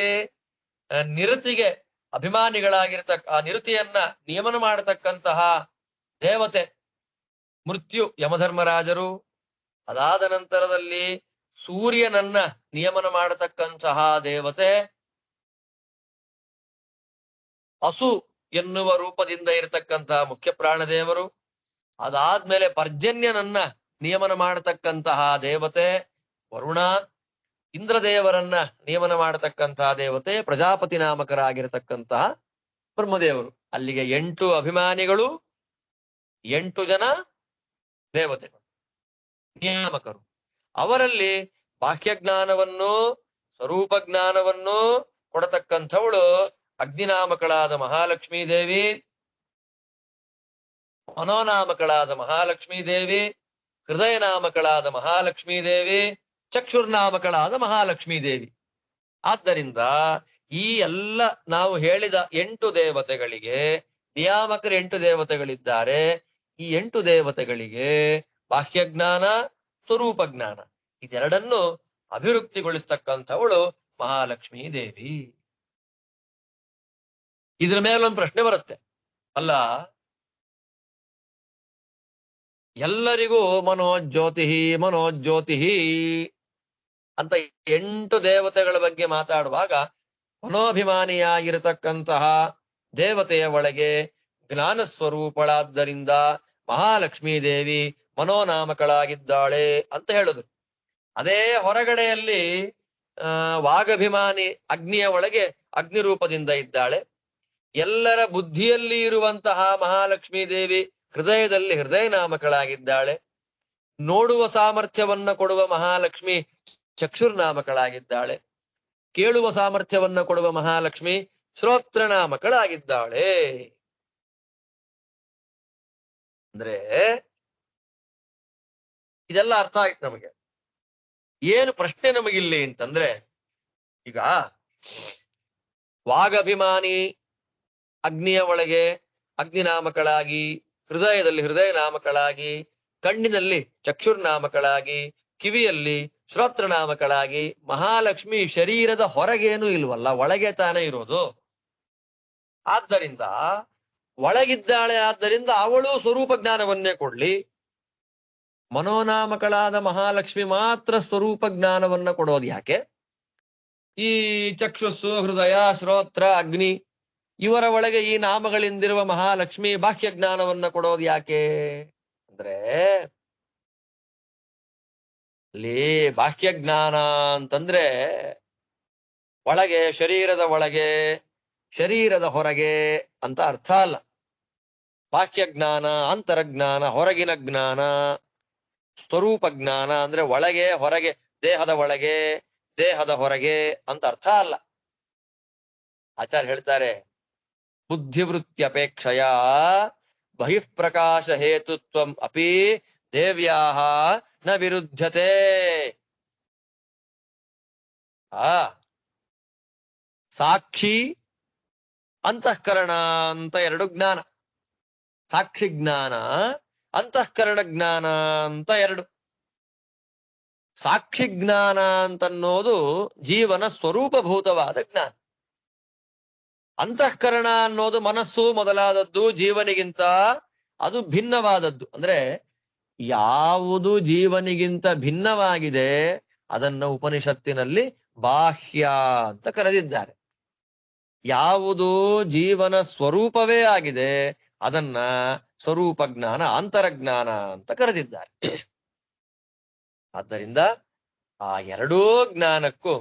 ನಿರುತಿಗೆ ಆ ನಿರುತಿಯನ್ನ ನಿಯಮನ ಮಾಡತಕ್ಕಂತಹ ದೇವತೆ ಮೃತ್ಯು ಯಮಧರ್ಮರಾಜರು. ಅದಾದ ನಂತರದಲ್ಲಿ ಸೂರ್ಯನನ್ನ ನಿಯಮನ ಮಾಡತಕ್ಕಂತಹ ದೇವತೆ ಅಸು ಎನ್ನುವ ರೂಪದಿಂದ ಇರತಕ್ಕಂತಹ ಮುಖ್ಯ ಪ್ರಾಣದೇವರು. ಅದಾದ್ಮೇಲೆ ಪರ್ಜನ್ಯನನ್ನ ನಿಯಮನ ಮಾಡತಕ್ಕಂತಹ ದೇವತೆ ವರುಣ. ಇಂದ್ರದೇವರನ್ನ ನಿಯಮನ ಮಾಡತಕ್ಕಂತಹ ದೇವತೆ ಪ್ರಜಾಪತಿ ನಾಮಕರಾಗಿರತಕ್ಕಂತಹ ಬ್ರಹ್ಮದೇವರು. ಅಲ್ಲಿಗೆ 8 ಅಭಿಮಾನಿಗಳು, 8 ಜನ ದೇವತೆಗಳು ನಿಯಾಮಕರು. ಅವರಲ್ಲಿ ಬಾಹ್ಯ ಜ್ಞಾನವನ್ನು, ಸ್ವರೂಪ ಜ್ಞಾನವನ್ನು ಕೊಡತಕ್ಕಂಥವಳು ಅಗ್ನಿನಾಮಕಳಾದ ಮಹಾಲಕ್ಷ್ಮೀ ದೇವಿ, ಮನೋನಾಮಕಳಾದ ಮಹಾಲಕ್ಷ್ಮೀ ದೇವಿ, ಹೃದಯ ನಾಮಕಳಾದ ಮಹಾಲಕ್ಷ್ಮೀ ದೇವಿ, ಚಕ್ಷುರ್ನಾಮಕಳಾದ ಮಹಾಲಕ್ಷ್ಮೀ ದೇವಿ. ಆದ್ದರಿಂದ ಈ ಎಲ್ಲ ನಾವು ಹೇಳಿದ 8 ದೇವತೆಗಳಿಗೆ ನಿಯಾಮಕರು 8 ದೇವತೆಗಳಿದ್ದಾರೆ. ಈ 8 ದೇವತೆಗಳಿಗೆ ಬಾಹ್ಯಜ್ಞಾನ, ಸ್ವರೂಪ ಜ್ಞಾನ ಇದೆರಡನ್ನು ಅಭಿವೃದ್ಧಿಗೊಳಿಸ್ತಕ್ಕಂಥವಳು ಮಹಾಲಕ್ಷ್ಮೀ ದೇವಿ. ಇದ್ರ ಮೇಲೊಂದು ಪ್ರಶ್ನೆ ಬರುತ್ತೆ, ಅಲ್ಲ ಎಲ್ಲರಿಗೂ ಮನೋಜ್ಯೋತಿ ಮನೋಜ್ಯೋತಿ ಅಂತ 8 ದೇವತೆಗಳ ಬಗ್ಗೆ ಮಾತಾಡುವಾಗ ಮನೋಭಿಮಾನಿಯಾಗಿರತಕ್ಕಂತಹ ದೇವತೆಯ ಒಳಗೆ ಜ್ಞಾನ ಸ್ವರೂಪಳಾದ್ದರಿಂದ ಮಹಾಲಕ್ಷ್ಮೀ ದೇವಿ ಮನೋನಾಮಕಳಾಗಿದ್ದಾಳೆ ಅಂತ ಹೇಳಿದ್ರು. ಅದೇ ಹೊರಗಡೆಯಲ್ಲಿ ವಾಗಭಿಮಾನಿ ಅಗ್ನಿಯ ಒಳಗೆ ಅಗ್ನಿ ರೂಪದಿಂದ ಇದ್ದಾಳೆ. ಎಲ್ಲರ ಬುದ್ಧಿಯಲ್ಲಿ ಇರುವಂತಹ ಮಹಾಲಕ್ಷ್ಮೀ ದೇವಿ ಹೃದಯದಲ್ಲಿ ಹೃದಯ ನಾಮಕಳಾಗಿದ್ದಾಳೆ. ನೋಡುವ ಸಾಮರ್ಥ್ಯವನ್ನ ಕೊಡುವ ಮಹಾಲಕ್ಷ್ಮಿ ಚಕ್ಷುರ್ನಾಮಕಳಾಗಿದ್ದಾಳೆ. ಕೇಳುವ ಸಾಮರ್ಥ್ಯವನ್ನ ಕೊಡುವ ಮಹಾಲಕ್ಷ್ಮಿ ಶ್ರೋತ್ರ ನಾಮಕಳಾಗಿದ್ದಾಳೆ. ಅಂದ್ರೆ ಇದೆಲ್ಲ ಅರ್ಥ ಆಯ್ತು ನಮಗೆ. ಏನು ಪ್ರಶ್ನೆ ನಮಗಿಲ್ಲಿ ಅಂತಂದ್ರೆ, ಈಗ ವಾಗಭಿಮಾನಿ ಅಗ್ನಿಯ ಒಳಗೆ ಅಗ್ನಿನಾಮಕಳಾಗಿ, ಹೃದಯದಲ್ಲಿ ಹೃದಯ ನಾಮಕಳಾಗಿ, ಕಣ್ಣಿನಲ್ಲಿ ಚಕ್ಷುರ್ನಾಮಕಳಾಗಿ, ಕಿವಿಯಲ್ಲಿ ಶ್ರೋತ್ರ ನಾಮಕಳಾಗಿ, ಮಹಾಲಕ್ಷ್ಮಿ ಶರೀರದ ಹೊರಗೇನು ಇಲ್ವಲ್ಲ, ಒಳಗೆ ತಾನೇ ಇರೋದು. ಆದ್ದರಿಂದ ಒಳಗಿದ್ದಾಳೆ. ಆದ್ದರಿಂದ ಅವಳು ಸ್ವರೂಪ ಜ್ಞಾನವನ್ನೇ ಕೊಡ್ಲಿ. ಮನೋನಾಮಕಳಾದ ಮಹಾಲಕ್ಷ್ಮಿ ಮಾತ್ರ ಸ್ವರೂಪ ಜ್ಞಾನವನ್ನ ಕೊಡೋದು ಯಾಕೆ? ಈ ಚಕ್ಷುಸ್ಸು, ಹೃದಯ, ಶ್ರೋತ್ರ, ಅಗ್ನಿ ಇವರ ಒಳಗೆ ಈ ನಾಮಗಳಿಂದಿರುವ ಮಹಾಲಕ್ಷ್ಮಿ ಬಾಹ್ಯ ಜ್ಞಾನವನ್ನ ಕೊಡೋದು ಯಾಕೆ ಅಂದ್ರೆ, ಅಲ್ಲಿ ಬಾಹ್ಯ ಜ್ಞಾನ ಅಂತಂದ್ರೆ ಒಳಗೆ, ಶರೀರದ ಒಳಗೆ, ಶರೀರದ ಹೊರಗೆ ಅಂತ ಅರ್ಥ ಅಲ್ಲ. ಬಾಹ್ಯ ಜ್ಞಾನ, ಅಂತರಜ್ಞಾನ, ಹೊರಗಿನ ಜ್ಞಾನ. ಸ್ವರೂಪ ಜ್ಞಾನ ಅಂದ್ರೆ ಒಳಗೆ ಹೊರಗೆ, ದೇಹದ ಒಳಗೆ ದೇಹದ ಹೊರಗೆ ಅಂತ ಅರ್ಥ ಅಲ್ಲ. ಆಚಾರ್ಯ ಹೇಳ್ತಾರೆ, ಬುದ್ಧಿವೃತ್ಯಪೇಕ್ಷೆಯ ಬಹಿಃಪ್ರಕಾಶ ಹೇತುತ್ವಂ ಅಪಿ ದೇವ್ಯಾಹ ನ ವಿರುದ್ಧತೆ. ಸಾಕ್ಷಿ, ಅಂತಃಕರಣ ಅಂತ 2 ಜ್ಞಾನ. ಸಾಕ್ಷಿ ಜ್ಞಾನ, ಅಂತಃಕರಣ ಜ್ಞಾನ ಅಂತ 2. ಸಾಕ್ಷಿ ಜ್ಞಾನ ಅಂತನ್ನೋದು ಜೀವನ ಸ್ವರೂಪಭೂತವಾದ ಜ್ಞಾನ. ಅಂತಃಕರಣ ಅನ್ನೋದು ಮನಸ್ಸು ಮೊದಲಾದದ್ದು ಜೀವನಿಗಿಂತ ಅದು ಭಿನ್ನವಾದದ್ದು. ಅಂದ್ರೆ ಯಾವುದು ಜೀವನಿಗಿಂತ ಭಿನ್ನವಾಗಿದೆ ಅದನ್ನ ಉಪನಿಷತ್ತಿನಲ್ಲಿ ಬಾಹ್ಯ ಅಂತ ಕರೆದಿದ್ದಾರೆ. ಯಾವುದು ಜೀವನ ಸ್ವರೂಪವೇ ಆಗಿದೆ ಅದನ್ನ ಸ್ವರೂಪ ಜ್ಞಾನ, ಅಂತರಜ್ಞಾನ ಅಂತ ಕರೆದಿದ್ದಾರೆ. ಆದ್ದರಿಂದ ಆ ಎರಡೂ ಜ್ಞಾನಕ್ಕೂ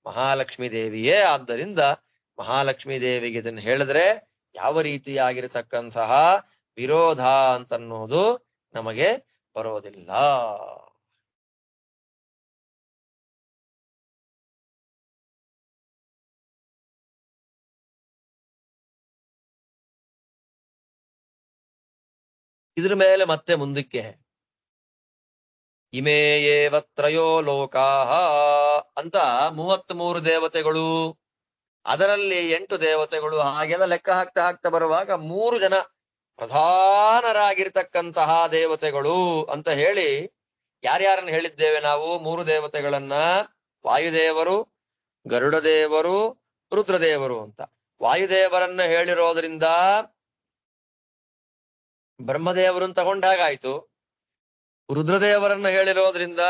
ಮಹಾಲಕ್ಷ್ಮೀ ದೇವಿಯೇ. ಆದ್ದರಿಂದ ಮಹಾಲಕ್ಷ್ಮೀ ದೇವಿಗೆ ಇದನ್ನು ಹೇಳಿದ್ರೆ ಯಾವ ರೀತಿಯಾಗಿರತಕ್ಕಂತಹ ವಿರೋಧ ಅಂತನ್ನೋದು ನಮಗೆ ಬರೋದಿಲ್ಲ. ಇದ್ರ ಮೇಲೆ ಮತ್ತೆ ಮುಂದಕ್ಕೆ ಇಮೇ ಏವ ತ್ರಯೋ ಲೋಕಾಹ ಅಂತ 33 ದೇವತೆಗಳು, ಅದರಲ್ಲಿ 8 ದೇವತೆಗಳು, ಹಾಗೆಲ್ಲ ಲೆಕ್ಕ ಹಾಕ್ತಾ ಬರುವಾಗ 3 ಜನ ಪ್ರಧಾನರಾಗಿರ್ತಕ್ಕಂತಹ ದೇವತೆಗಳು ಅಂತ ಹೇಳಿ ಯಾರ್ಯಾರನ್ನ ಹೇಳಿದ್ದೇವೆ ನಾವು? 3 ದೇವತೆಗಳನ್ನ, ವಾಯುದೇವರು, ಗರುಡದೇವರು, ರುದ್ರದೇವರು ಅಂತ. ವಾಯುದೇವರನ್ನ ಹೇಳಿರೋದ್ರಿಂದ ಬ್ರಹ್ಮದೇವರನ್ನ ತಗೊಂಡಾಗಾಯ್ತು. ರುದ್ರದೇವರನ್ನ ಹೇಳಿರೋದ್ರಿಂದ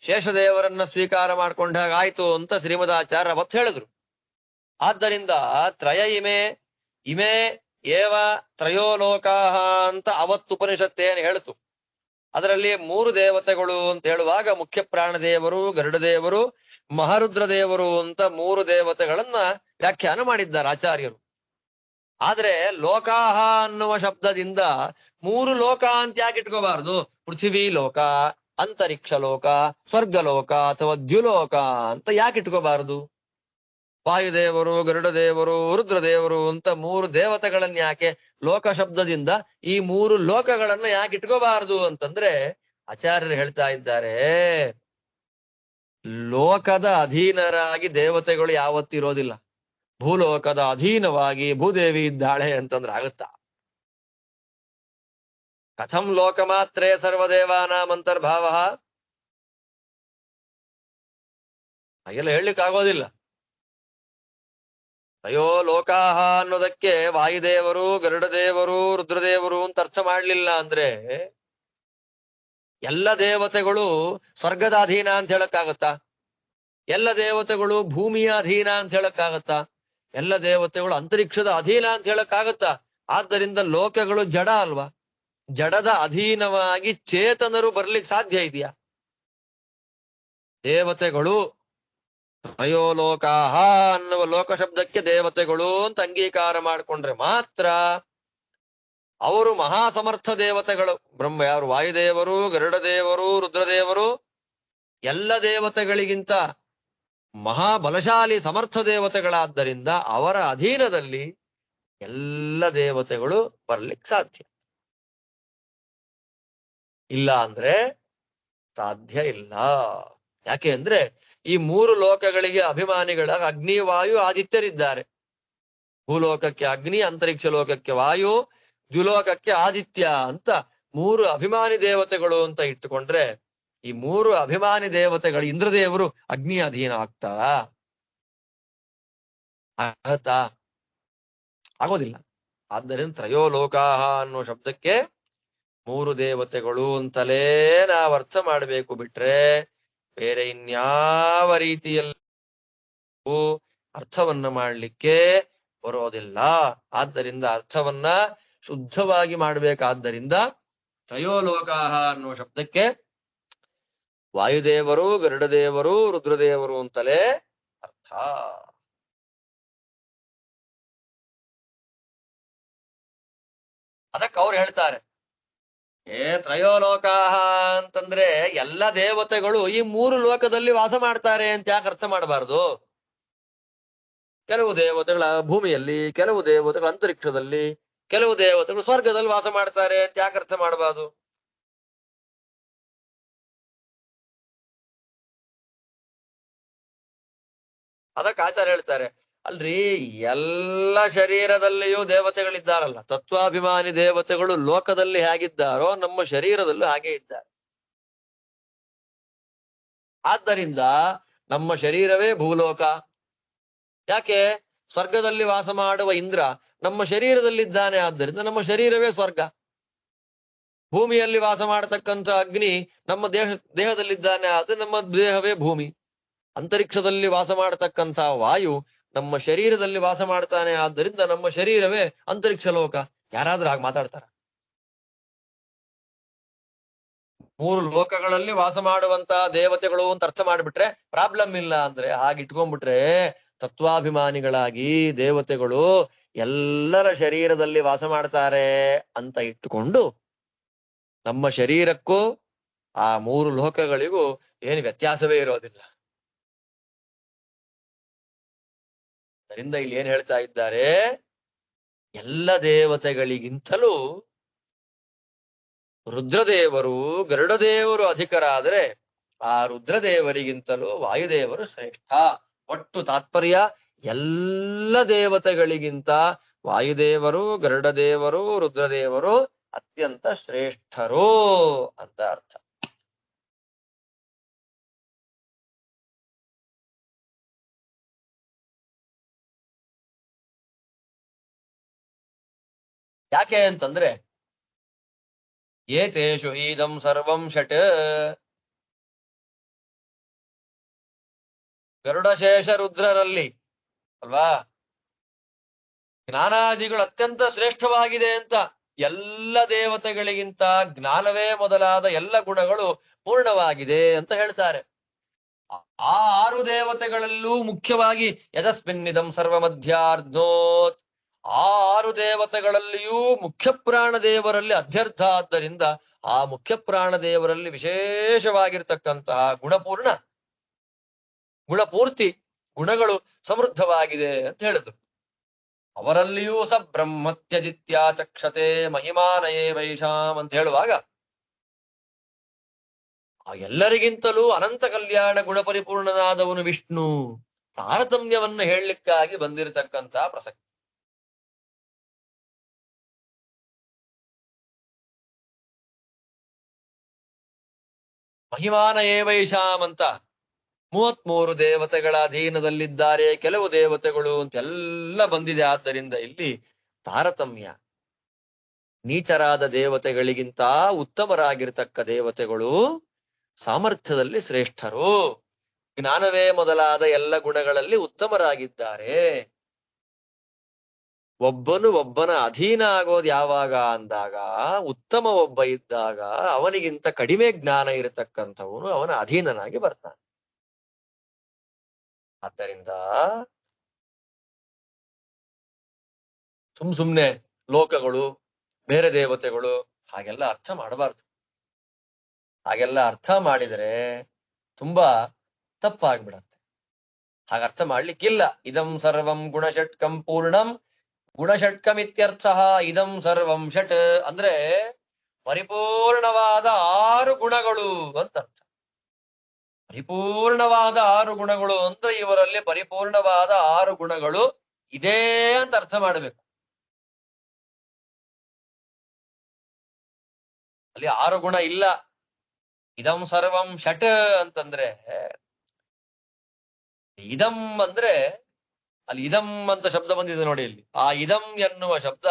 ಶೇಷದೇವರನ್ನ ಸ್ವೀಕಾರ ಮಾಡ್ಕೊಂಡಾಗಾಯ್ತು ಅಂತ ಶ್ರೀಮದಾಚಾರ್ಯ ಅವತ್ತು ಹೇಳಿದ್ರು. ಆದ್ದರಿಂದ ತ್ರಯ ಇಮೇ ಏವ ತ್ರಯೋ ಲೋಕಾಹ ಅಂತ ಅವತ್ತು ಉಪನಿಷತ್ತೇನು ಹೇಳ್ತು. ಅದರಲ್ಲಿ 3 ದೇವತೆಗಳು ಅಂತ ಹೇಳುವಾಗ ಮುಖ್ಯ ಪ್ರಾಣದೇವರು, ಗರುಡದೇವರು, ಮಹಾರುದ್ರದೇವರು ಅಂತ 3 ದೇವತೆಗಳನ್ನ ವ್ಯಾಖ್ಯಾನ ಮಾಡಿದ್ದಾರೆ ಆಚಾರ್ಯರು. ಆದ್ರೆ ಲೋಕಾಹ ಅನ್ನುವ ಶಬ್ದದಿಂದ 3 ಲೋಕ ಅಂತ ಯಾಕೆ ಇಟ್ಕೋಬಾರದು? ಪೃಥ್ವಿ ಲೋಕ, ಅಂತರಿಕ್ಷ ಲೋಕ, ಸ್ವರ್ಗಲೋಕ ಅಥವಾ ದ್ಯುಲೋಕ ಅಂತ ಯಾಕೆ ಇಟ್ಕೋಬಾರದು? ವಾಯುದೇವರು, ಗರುಡದೇವರು, ರುದ್ರದೇವರು ಅಂತ 3 ದೇವತೆಗಳನ್ನ ಯಾಕೆ ಲೋಕ ಶಬ್ದದಿಂದ ಈ 3 ಲೋಕಗಳನ್ನ ಯಾಕೆ ಇಟ್ಕೋಬಾರದು ಅಂತಂದ್ರೆ ಆಚಾರ್ಯರು ಹೇಳ್ತಾ ಇದ್ದಾರೆ, ಲೋಕದ ಅಧೀನರಾಗಿ ದೇವತೆಗಳು ಯಾವತ್ತಿರೋದಿಲ್ಲ. ಭೂಲೋಕದ ಅಧೀನವಾಗಿ ಭೂದೇವಿ ಇದ್ದಾಳೆ ಅಂತಂದ್ರೆ ಆಗುತ್ತಾ? ಕಥಂ ಲೋಕ ಮಾತ್ರೇ ಸರ್ವದೇವಾನಾಂ ಅಂತರ್ಭಾವ, ಹಾಗೆಲ್ಲ ಹೇಳಲಿಕ್ಕೆ ಆಗೋದಿಲ್ಲ. ಅಯ್ಯೋ ಲೋಕಾಹ ಅನ್ನೋದಕ್ಕೆ ವಾಯುದೇವರು, ಗರುಡದೇವರು, ರುದ್ರದೇವರು ಅಂತ ಅರ್ಥ ಮಾಡ್ಲಿಲ್ಲ ಅಂದ್ರೆ ಎಲ್ಲ ದೇವತೆಗಳು ಸ್ವರ್ಗದ ಅಧೀನ ಅಂತ ಹೇಳಕ್ಕಾಗತ್ತಾ? ಎಲ್ಲ ದೇವತೆಗಳು ಭೂಮಿಯ ಅಧೀನ ಅಂತ ಹೇಳಕ್ಕಾಗತ್ತಾ? ಎಲ್ಲ ದೇವತೆಗಳು ಅಂತರಿಕ್ಷದ ಅಧೀನ ಅಂತ ಹೇಳಕ್ಕಾಗತ್ತಾ? ಆದ್ದರಿಂದ ಲೋಕಗಳು ಜಡ ಅಲ್ವಾ? ಜಡದ ಅಧೀನವಾಗಿ ಚೇತನರು ಬರ್ಲಿಕ್ಕೆ ಸಾಧ್ಯ ಇದೆಯಾ? ದೇವತೆಗಳು ತ್ರಯೋ ಲೋಕಾಹ ಅನ್ನುವ ಲೋಕ ಶಬ್ದಕ್ಕೆ ದೇವತೆಗಳು ಅಂತ ಅಂಗೀಕಾರ ಮಾಡಿಕೊಂಡ್ರೆ ಮಾತ್ರ ಅವರು ಮಹಾಸಮರ್ಥ ದೇವತೆಗಳು. ಬ್ರಹ್ಮ ಯಾರು? ವಾಯುದೇವರು, ಗರುಡದೇವರು, ರುದ್ರದೇವರು ಎಲ್ಲ ದೇವತೆಗಳಿಗಿಂತ ಮಹಾಬಲಶಾಲಿ ಸಮರ್ಥ ದೇವತೆಗಳಾದ್ದರಿಂದ ಅವರ ಅಧೀನದಲ್ಲಿ ಎಲ್ಲ ದೇವತೆಗಳು ಬರ್ಲಿಕ್ಕೆ ಸಾಧ್ಯ. ಇಲ್ಲ ಅಂದ್ರೆ ಸಾಧ್ಯ ಇಲ್ಲ. ಯಾಕೆ ಅಂದ್ರೆ ಈ 3 ಲೋಕಗಳಿಗೆ ಅಭಿಮಾನಿಗಳ ಅಗ್ನಿ, ವಾಯು, ಆದಿತ್ಯರಿದ್ದಾರೆ. ಭೂಲೋಕಕ್ಕೆ ಅಗ್ನಿ, ಅಂತರಿಕ್ಷ ಲೋಕಕ್ಕೆ ವಾಯು, ದ್ಯುಲೋಕಕ್ಕೆ ಆದಿತ್ಯ ಅಂತ 3 ಅಭಿಮಾನಿ ದೇವತೆಗಳು ಅಂತ ಇಟ್ಟುಕೊಂಡ್ರೆ ಈ 3 ಅಭಿಮಾನಿ ದೇವತೆಗಳು ಇಂದ್ರದೇವರು ಅಗ್ನಿ ಅಧೀನ ಆಗತ್ತಾ? ಆಗೋದಿಲ್ಲ. ಆದ್ದರಿಂದ ತ್ರಯೋ ಲೋಕಾಹ ಅನ್ನೋ ಶಬ್ದಕ್ಕೆ 3 ದೇವತೆಗಳು ಅಂತಲೇ ನಾವು ಅರ್ಥ ಮಾಡಬೇಕು, ಬಿಟ್ರೆ ಬೇರೆ ಇನ್ಯಾವ ರೀತಿಯಲ್ಲಿ ಅರ್ಥವನ್ನ ಮಾಡಲಿಕ್ಕೆ ಬರೋದಿಲ್ಲ. ಆದ್ದರಿಂದ ಅರ್ಥವನ್ನ ಶುದ್ಧವಾಗಿ ಮಾಡಬೇಕಾದ್ದರಿಂದ ತ್ರಯೋಲೋಕಾಹ ಅನ್ನುವ ಶಬ್ದಕ್ಕೆ ವಾಯುದೇವರು, ಗರುಡದೇವರು, ರುದ್ರದೇವರು ಅಂತಲೇ ಅರ್ಥ. ಅದಕ್ಕೆ ಅವ್ರು ಹೇಳ್ತಾರೆ, ತ್ರಯೋಲೋಕಾಹ ಅಂತಂದ್ರೆ ಎಲ್ಲ ದೇವತೆಗಳು ಈ 3 ಲೋಕದಲ್ಲಿ ವಾಸ ಮಾಡ್ತಾರೆ ಅಂತ ಯಾಕೆ ಅರ್ಥ ಮಾಡಬಾರದು? ಕೆಲವು ದೇವತೆಗಳ ಭೂಮಿಯಲ್ಲಿ, ಕೆಲವು ದೇವತೆಗಳು ಅಂತರಿಕ್ಷದಲ್ಲಿ, ಕೆಲವು ದೇವತೆಗಳು ಸ್ವರ್ಗದಲ್ಲಿ ವಾಸ ಮಾಡ್ತಾರೆ ಅಂತ ಯಾಕೆ ಅರ್ಥ ಮಾಡಬಾರದು? ಅದಕ್ಕೆ ಆಚಾರ್ಯ ಹೇಳ್ತಾರೆ, ಅಲ್ರಿ ಎಲ್ಲ ಶರೀರದಲ್ಲಿಯೂ ದೇವತೆಗಳಿದ್ದಾರಲ್ಲ, ತತ್ವಾಭಿಮಾನಿ ದೇವತೆಗಳು ಲೋಕದಲ್ಲಿ ಹೇಗಿದ್ದಾರೋ ನಮ್ಮ ಶರೀರದಲ್ಲೂ ಹಾಗೆ ಇದ್ದಾರೆ. ಆದ್ದರಿಂದ ನಮ್ಮ ಶರೀರವೇ ಭೂಲೋಕ. ಯಾಕೆ? ಸ್ವರ್ಗದಲ್ಲಿ ವಾಸ ಮಾಡುವ ಇಂದ್ರ ನಮ್ಮ ಶರೀರದಲ್ಲಿದ್ದಾನೆ, ಆದ್ದರಿಂದ ನಮ್ಮ ಶರೀರವೇ ಸ್ವರ್ಗ. ಭೂಮಿಯಲ್ಲಿ ವಾಸ ಮಾಡತಕ್ಕಂಥ ಅಗ್ನಿ ನಮ್ಮ ದೇಹದಲ್ಲಿದ್ದಾನೆ, ಅದು ನಮ್ಮ ದೇಹವೇ ಭೂಮಿ. ಅಂತರಿಕ್ಷದಲ್ಲಿ ವಾಸ ಮಾಡತಕ್ಕಂಥ ವಾಯು ನಮ್ಮ ಶರೀರದಲ್ಲಿ ವಾಸ ಮಾಡ್ತಾನೆ, ಆದ್ದರಿಂದ ನಮ್ಮ ಶರೀರವೇ ಅಂತರಿಕ್ಷ ಲೋಕ. ಯಾರಾದ್ರೂ ಹಾಗೆ ಮಾತಾಡ್ತಾರ? ಮೂರು ಲೋಕಗಳಲ್ಲಿ ವಾಸ ಮಾಡುವಂತ ದೇವತೆಗಳು ಅಂತ ಅರ್ಥ ಮಾಡಿಬಿಟ್ರೆ ಪ್ರಾಬ್ಲಮ್ ಇಲ್ಲ. ಅಂದ್ರೆ ಹಾಗಿಟ್ಕೊಂಡ್ಬಿಟ್ರೆ ತತ್ವಾಭಿಮಾನಿಗಳಾಗಿ ದೇವತೆಗಳು ಎಲ್ಲರ ಶರೀರದಲ್ಲಿ ವಾಸ ಮಾಡ್ತಾರೆ ಅಂತ ಇಟ್ಟುಕೊಂಡು ನಮ್ಮ ಶರೀರಕ್ಕೂ ಆ ಮೂರು ಲೋಕಗಳಿಗೂ ಏನು ವ್ಯತ್ಯಾಸವೇ ಇರೋದಿಲ್ಲ. ಅದರಿಂದ ಇಲ್ಲಿ ಏನ್ ಹೇಳ್ತಾ ಇದ್ದಾರೆ, ಎಲ್ಲ ದೇವತೆಗಳಿಗಿಂತಲೂ ರುದ್ರದೇವರು ಗರುಡದೇವರು ಅಧಿಕರಾದರೆ ಆ ರುದ್ರದೇವರಿಗಿಂತಲೂ ವಾಯುದೇವರು ಶ್ರೇಷ್ಠ. ಒಟ್ಟು ತಾತ್ಪರ್ಯ ಎಲ್ಲ ದೇವತೆಗಳಿಗಿಂತ ವಾಯುದೇವರು ಗರುಡದೇವರು ರುದ್ರದೇವರು ಅತ್ಯಂತ ಶ್ರೇಷ್ಠರು ಅಂತ ಅರ್ಥ. ಯಾಕೆ ಅಂತಂದ್ರೆ ಏತೇಷು ಇದಂ ಸರ್ವಂ ಷಟ್, ಗರುಡಶೇಷ ರುದ್ರರಲ್ಲಿ ಅಲ್ವಾ ಜ್ಞಾನಾದಿಗಳು ಅತ್ಯಂತ ಶ್ರೇಷ್ಠವಾಗಿದೆ ಅಂತ. ಎಲ್ಲ ದೇವತೆಗಳಿಗಿಂತ ಜ್ಞಾನವೇ ಮೊದಲಾದ ಎಲ್ಲ ಗುಣಗಳು ಪೂರ್ಣವಾಗಿದೆ ಅಂತ ಹೇಳ್ತಾರೆ. ಆ 6 ದೇವತೆಗಳಲ್ಲೂ ಮುಖ್ಯವಾಗಿ ಯದಸ್ಮಿನ್ನಿದಂ ಸರ್ವ ಮಧ್ಯಾರ್ಧೋತ್, ಆ 6 ದೇವತೆಗಳಲ್ಲಿಯೂ ಮುಖ್ಯ ಪ್ರಾಣ ದೇವರಲ್ಲಿ ಅಧ್ಯರ್ಥ ಆದ್ದರಿಂದ ಆ ಮುಖ್ಯ ಪ್ರಾಣ ದೇವರಲ್ಲಿ ವಿಶೇಷವಾಗಿರ್ತಕ್ಕಂತಹ ಗುಣಪೂರ್ತಿ ಗುಣಗಳು ಸಮೃದ್ಧವಾಗಿದೆ ಅಂತ ಹೇಳಿದ್ರು. ಅವರಲ್ಲಿಯೂ ಸ ಬ್ರಹ್ಮತ್ಯಜಿತ್ಯ ಚಕ್ಷತೆ ಮಹಿಮಾನಯೇ ವೈಷಾಮ್ ಅಂತ ಹೇಳುವಾಗ ಆ ಎಲ್ಲರಿಗಿಂತಲೂ ಅನಂತ ಕಲ್ಯಾಣ ಗುಣಪರಿಪೂರ್ಣನಾದವನು ವಿಷ್ಣು. ತಾರತಮ್ಯವನ್ನು ಹೇಳಲಿಕ್ಕಾಗಿ ಬಂದಿರತಕ್ಕಂತಹ ಪ್ರಸಕ್ತಿ. ಮಹಿಮಾನ ಏವೈಷಾಮ್ ಅಂತ 33 ದೇವತೆಗಳ ಅಧೀನದಲ್ಲಿದ್ದಾರೆ ಕೆಲವು ದೇವತೆಗಳು ಅಂತೆಲ್ಲ ಬಂದಿದೆ. ಆದ್ದರಿಂದ ಇಲ್ಲಿ ತಾರತಮ್ಯ, ನೀಚರಾದ ದೇವತೆಗಳಿಗಿಂತ ಉತ್ತಮರಾಗಿರ್ತಕ್ಕ ದೇವತೆಗಳು ಸಾಮರ್ಥ್ಯದಲ್ಲಿ ಶ್ರೇಷ್ಠರು, ಜ್ಞಾನವೇ ಮೊದಲಾದ ಎಲ್ಲ ಗುಣಗಳಲ್ಲಿ ಉತ್ತಮರಾಗಿದ್ದಾರೆ. ಒಬ್ಬನು ಒಬ್ಬನ ಅಧೀನ ಆಗೋದು ಯಾವಾಗ ಅಂದಾಗ ಉತ್ತಮ ಒಬ್ಬ ಇದ್ದಾಗ ಅವನಿಗಿಂತ ಕಡಿಮೆ ಜ್ಞಾನ ಇರತಕ್ಕಂಥವನು ಅವನ ಅಧೀನನಾಗಿ ಬರ್ತಾನೆ. ಆದ್ದರಿಂದ ಸುಮ್ನೆ ಲೋಕಗಳು ಬೇರೆ ದೇವತೆಗಳು ಹಾಗೆಲ್ಲ ಅರ್ಥ ಮಾಡಬಾರ್ದು. ಹಾಗೆಲ್ಲ ಅರ್ಥ ಮಾಡಿದರೆ ತುಂಬಾ ತಪ್ಪಾಗ್ಬಿಡತ್ತೆ. ಹಾಗೆ ಅರ್ಥ ಮಾಡ್ಲಿಕ್ಕಿಲ್ಲ. ಇದಂ ಸರ್ವಂ ಗುಣಷಟ್ಕಂ ಪೂರ್ಣಂ ಗುಣಷಟ್ಕಂ ಇತ್ಯರ್ಥ. ಇದಂ ಸರ್ವಂ ಷಟ್ ಅಂದ್ರೆ ಪರಿಪೂರ್ಣವಾದ 6 ಗುಣಗಳು ಅಂತ ಅರ್ಥ. ಪರಿಪೂರ್ಣವಾದ 6 ಗುಣಗಳು ಅಂದ್ರೆ ಇವರಲ್ಲಿ ಪರಿಪೂರ್ಣವಾದ 6 ಗುಣಗಳು ಇದೆ ಅಂತ ಅರ್ಥ ಮಾಡಬೇಕು. ಅಲ್ಲಿ 6 ಗುಣ ಇಲ್ಲ. ಇದಂ ಸರ್ವಂ ಷಟ್ ಅಂತಂದ್ರೆ ಇದಂ ಅಂದ್ರೆ ಅಲ್ಲಿ ಇದಂ ಅಂತ ಶಬ್ದ ಬಂದಿದೆ ನೋಡಿ. ಇಲ್ಲಿ ಆ ಇದಂ ಎನ್ನುವ ಶಬ್ದ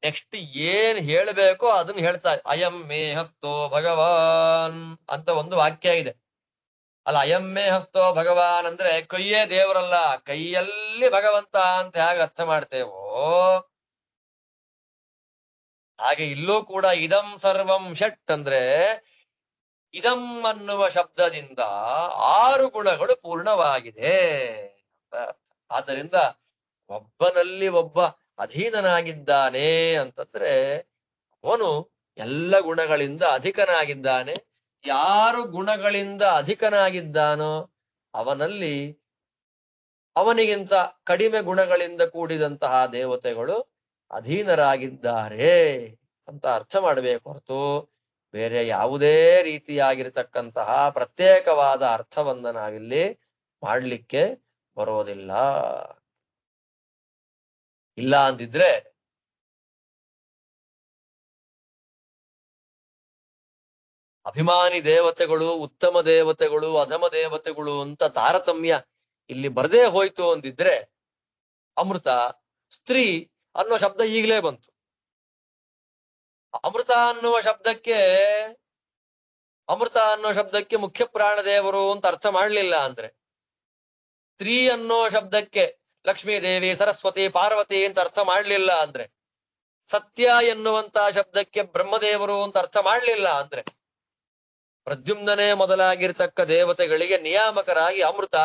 ನೆಕ್ಸ್ಟ್ ಏನ್ ಹೇಳ್ಬೇಕೋ ಅದನ್ನ ಹೇಳ್ತಾ ಅಯಂ ಮೇ ಹಸ್ತೋ ಭಗವಾನ್ ಅಂತ ಒಂದು ವಾಕ್ಯ ಇದೆ. ಅಲ್ಲ ಅಯಂ ಮೇ ಹಸ್ತೋ ಭಗವಾನ್ ಅಂದ್ರೆ ಕೈಯೇ ದೇವರಲ್ಲ, ಕೈಯಲ್ಲಿ ಭಗವಂತ ಅಂತ ಹೇಗೆ ಅರ್ಥ ಮಾಡ್ತೇವೋ ಹಾಗೆ ಇಲ್ಲೂ ಕೂಡ ಇದಂ ಸರ್ವಂ ಷಟ್ ಅಂದ್ರೆ ಇದಂ ಅನ್ನುವ ಶಬ್ದದಿಂದ 6 ಗುಣಗಳು ಪೂರ್ಣವಾಗಿದೆ ಅಂತ. ಆದ್ದರಿಂದ ಒಬ್ಬನಲ್ಲಿ ಒಬ್ಬ ಅಧೀನನಾಗಿದ್ದಾನೆ ಅಂತಂದ್ರೆ ಅವನು ಎಲ್ಲ ಗುಣಗಳಿಂದ ಅಧಿಕನಾಗಿದ್ದಾನೆ. ಯಾರು ಗುಣಗಳಿಂದ ಅಧಿಕನಾಗಿದ್ದಾನೋ ಅವನಲ್ಲಿ ಅವನಿಗಿಂತ ಕಡಿಮೆ ಗುಣಗಳಿಂದ ಕೂಡಿದಂತಹ ದೇವತೆಗಳು ಅಧೀನರಾಗಿದ್ದಾರೆ ಅಂತ ಅರ್ಥ ಮಾಡಬೇಕು ಹೊರತು ಬೇರೆ ಯಾವುದೇ ರೀತಿಯಾಗಿರ್ತಕ್ಕಂತಹ ಪ್ರತ್ಯೇಕವಾದ ಅರ್ಥವನ್ನ ನಾವಿಲ್ಲಿ ಮಾಡ್ಲಿಕ್ಕೆ ಬರೋದಿಲ್ಲ. ಇಲ್ಲ ಅಂದಿದ್ರೆ ಅಭಿಮಾನಿ ದೇವತೆಗಳು, ಉತ್ತಮ ದೇವತೆಗಳು, ಅಧಮ ದೇವತೆಗಳು ಅಂತ ತಾರತಮ್ಯ ಇಲ್ಲಿ ಬರದೇ ಹೋಯ್ತು ಅಂದಿದ್ರೆ ಅಮೃತ, ಸ್ತ್ರೀ ಅನ್ನೋ ಶಬ್ದ ಈಗಲೇ ಬಂತು. ಅಮೃತ ಅನ್ನೋ ಶಬ್ದಕ್ಕೆ ಮುಖ್ಯ ಪ್ರಾಣದೇವರು ಅಂತ ಅರ್ಥ ಮಾಡ್ಲಿಲ್ಲ ಅಂದ್ರೆ, ಸ್ತ್ರೀ ಅನ್ನೋ ಶಬ್ದಕ್ಕೆ ಲಕ್ಷ್ಮೀ ದೇವಿ, ಸರಸ್ವತಿ, ಪಾರ್ವತಿ ಅಂತ ಅರ್ಥ ಮಾಡ್ಲಿಲ್ಲ ಅಂದ್ರೆ, ಸತ್ಯ ಎನ್ನುವಂತ ಶಬ್ದಕ್ಕೆ ಬ್ರಹ್ಮದೇವರು ಅಂತ ಅರ್ಥ ಮಾಡ್ಲಿಲ್ಲ ಅಂದ್ರೆ ಪ್ರದ್ಯುಮ್ನನೇ ಮೊದಲಾಗಿರ್ತಕ್ಕ ದೇವತೆಗಳಿಗೆ ನಿಯಾಮಕರಾಗಿ ಅಮೃತ,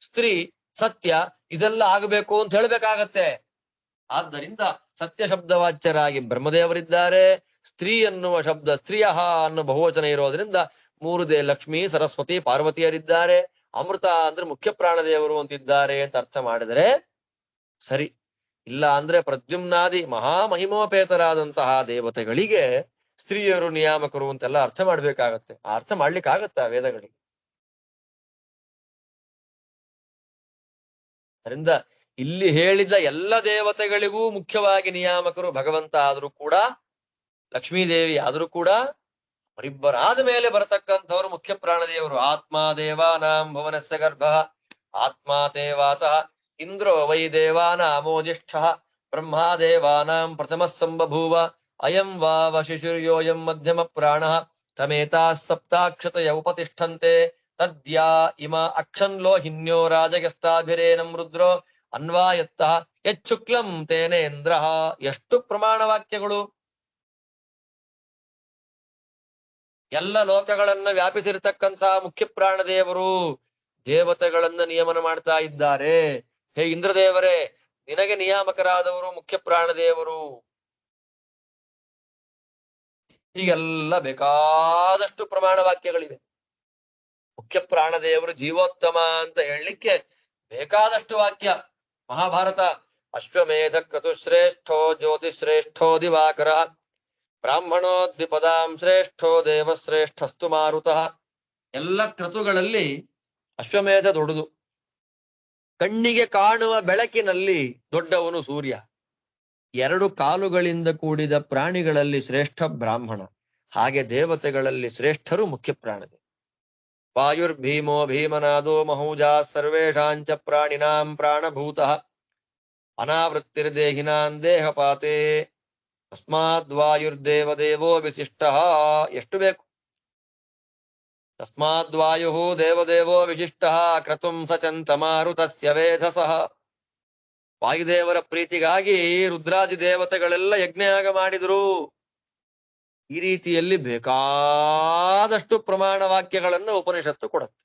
ಸ್ತ್ರೀ, ಸತ್ಯ ಇದೆಲ್ಲ ಆಗಬೇಕು ಅಂತ ಹೇಳ್ಬೇಕಾಗತ್ತೆ. ಆದ್ದರಿಂದ ಸತ್ಯ ಶಬ್ದವಾಚ್ಯರಾಗಿ ಬ್ರಹ್ಮದೇವರಿದ್ದಾರೆ. ಸ್ತ್ರೀ ಅನ್ನುವ ಶಬ್ದ ಸ್ತ್ರೀಯ ಅನ್ನೋ ಬಹುವಚನ ಇರೋದ್ರಿಂದ ಮೂರುದೇ ಲಕ್ಷ್ಮೀ, ಸರಸ್ವತಿ, ಪಾರ್ವತಿಯರಿದ್ದಾರೆ. ಅಮೃತ ಅಂದ್ರೆ ಮುಖ್ಯ ಪ್ರಾಣದೇವರು ಅಂತಿದ್ದಾರೆ ಅಂತ ಅರ್ಥ ಮಾಡಿದರೆ ಸರಿ. ಇಲ್ಲ ಅಂದ್ರೆ ಪ್ರದ್ಯುಮ್ನಾದಿ ಮಹಾಮಹಿಮೋಪೇತರಾದಂತಹ ದೇವತೆಗಳಿಗೆ ಸ್ತ್ರೀಯರು ನಿಯಾಮಕರು ಅಂತೆಲ್ಲ ಅರ್ಥ ಮಾಡ್ಬೇಕಾಗತ್ತೆ. ಆ ಅರ್ಥ ಮಾಡ್ಲಿಕ್ಕಾಗತ್ತ ವೇದಗಳಿಗೆ? ಅದರಿಂದ ಇಲ್ಲಿ ಹೇಳಿದ ಎಲ್ಲ ದೇವತೆಗಳಿಗೂ ಮುಖ್ಯವಾಗಿ ನಿಯಾಮಕರು ಭಗವಂತ ಆದ್ರೂ ಕೂಡ, ಲಕ್ಷ್ಮೀದೇವಿ ಆದ್ರೂ ಕೂಡ, ಅವರಿಬ್ಬರಾದ ಮೇಲೆ ಬರತಕ್ಕಂಥವ್ರು ಮುಖ್ಯ ಪ್ರಾಣದೇವರು. ಆತ್ಮ ದೇವಾನಾಂ ಭುವನಸ್ಯ ಗರ್ಭ ಆತ್ಮ ತೇವಾತಃ ಇಂದ್ರೋ ವೈ ದೇವಾನಾಮೋಜಿಷ್ಠ ಬ್ರಹ್ಮ ದೇವಾನಾಂ ಪ್ರಥಮ ಸಂಬಭೂವ ಅಯಂ ವಾವ ಶಿಶುರ್ಯೋಯಂ ಮಧ್ಯಮ ಪ್ರಾಣ ತಮೇತಾ ಸಪ್ತಾಕ್ಷತಯ ಉಪತಿಷ್ಠಂತೆ ತದ್ಯಾ ಇಮ ಅಕ್ಷನ್ಲೋಹಿನ್ಯೋ ರಾಜಗಸ್ತಾಭಿರೇನಂ ರುದ್ರೋ ಅನ್ವಾಯತ್ತ ಯಚ್ಚುಕ್ಲಂ ತೇನೇಂದ್ರ. ಎಷ್ಟು ಪ್ರಮಾಣ ವಾಕ್ಯಗಳು! ಎಲ್ಲ ಲೋಕಗಳನ್ನ ವ್ಯಾಪಿಸಿರ್ತಕ್ಕಂತಹ ಮುಖ್ಯ ಪ್ರಾಣದೇವರು ದೇವತೆಗಳನ್ನ ನಿಯಮನ ಮಾಡ್ತಾ ಇದ್ದಾರೆ. ಹೇ ಇಂದ್ರದೇವರೇ, ನಿನಗೆ ನಿಯಾಮಕರಾದವರು ಮುಖ್ಯ ಪ್ರಾಣದೇವರು. ಹೀಗೆಲ್ಲ ಬೇಕಾದಷ್ಟು ಪ್ರಮಾಣ ವಾಕ್ಯಗಳಿವೆ. ಮುಖ್ಯ ಪ್ರಾಣದೇವರು ಜೀವೋತ್ತಮ ಅಂತ ಹೇಳಲಿಕ್ಕೆ ಬೇಕಾದಷ್ಟು ವಾಕ್ಯ. ಮಹಾಭಾರತ ಅಶ್ವಮೇಧ ಕ್ರತುಶ್ರೇಷ್ಠೋ ಜ್ಯೋತಿಶ್ರೇಷ್ಠೋ ದಿವಾಕರ ಬ್ರಾಹ್ಮಣೋ ದ್ವಿಪದಾಂ ಶ್ರೇಷ್ಠೋ ದೇವಶ್ರೇಷ್ಠಸ್ತು ಮಾರುತಃ. ಎಲ್ಲ ಕ್ರತುಗಳಲ್ಲಿ ಅಶ್ವಮೇಧ ದೊಡ್ಡದು. ಕಣ್ಣಿಗೆ ಕಾಣುವ ಬೆಳಕಿನಲ್ಲಿ ದೊಡ್ಡವನು ಸೂರ್ಯ. ಎರಡು ಕಾಲುಗಳಿಂದ ಕೂಡಿದ ಪ್ರಾಣಿಗಳಲ್ಲಿ ಶ್ರೇಷ್ಠ ಬ್ರಾಹ್ಮಣ. ಹಾಗೆ ದೇವತೆಗಳಲ್ಲಿ ಶ್ರೇಷ್ಠರು ಮುಖ್ಯ ಪ್ರಾಣದೇ. ವಾಯುರ್ಭೀಮೋ ಭೀಮನಾದೋ ಮಹೌಜಾ ಸರ್ವೇಷಾಂಚ ಪ್ರಾಣಿನಾಂ ಪ್ರಾಣಭೂತಃ ಅನಾವೃತ್ತಿರ್ದೇಹಿನಾಂ ದೇಹಪಾತೆ ತಸ್ಮಾದ್ವಾಯುರ್ದೇವದೇವೋ ವಿಶಿಷ್ಟಃ. ಎಷ್ಟು ಬೇಕು? ತಸ್ಮಾದ್ವಾಯು ದೇವದೇವೋ ವಿಶಿಷ್ಟಃ ಕ್ರತುಂ ಸಚಂತ ಮಾರುತಸ್ಯ ವೇಧಸಃ. ವಾಯುದೇವರ ಪ್ರೀತಿಗಾಗಿ ರುದ್ರಾದಿ ದೇವತೆಗಳೆಲ್ಲ ಯಜ್ಞಯಾಗ ಮಾಡಿದ್ರು. ಈ ರೀತಿಯಲ್ಲಿ ಬೇಕಾದಷ್ಟು ಪ್ರಮಾಣ ವಾಕ್ಯಗಳನ್ನು ಉಪನಿಷತ್ತು ಕೊಡುತ್ತೆ.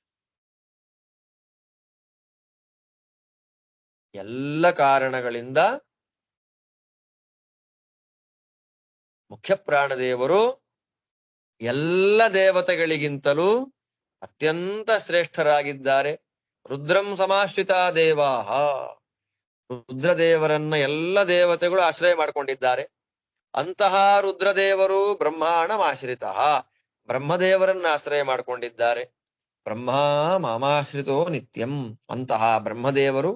ಎಲ್ಲ ಕಾರಣಗಳಿಂದ ಮುಖ್ಯ ಪ್ರಾಣದೇವರು ಎಲ್ಲ ದೇವತೆಗಳಿಗಿಂತಲೂ ಅತ್ಯಂತ ಶ್ರೇಷ್ಠರಾಗಿದ್ದಾರೆ. ರುದ್ರಂ ಸಮಾಶ್ರಿತ ದೇವಾಹ. ರುದ್ರದೇವರನ್ನ ಎಲ್ಲ ದೇವತೆಗಳು ಆಶ್ರಯ ಮಾಡಿಕೊಂಡಿದ್ದಾರೆ. ಅಂತಹ ರುದ್ರದೇವರು ಬ್ರಹ್ಮಾಣಮಾಶ್ರಿತ, ಬ್ರಹ್ಮದೇವರನ್ನ ಆಶ್ರಯ ಮಾಡಿಕೊಂಡಿದ್ದಾರೆ. ಬ್ರಹ್ಮ ಮಾಮಾಶ್ರಿತೋ ನಿತ್ಯಂ. ಅಂತಹ ಬ್ರಹ್ಮದೇವರು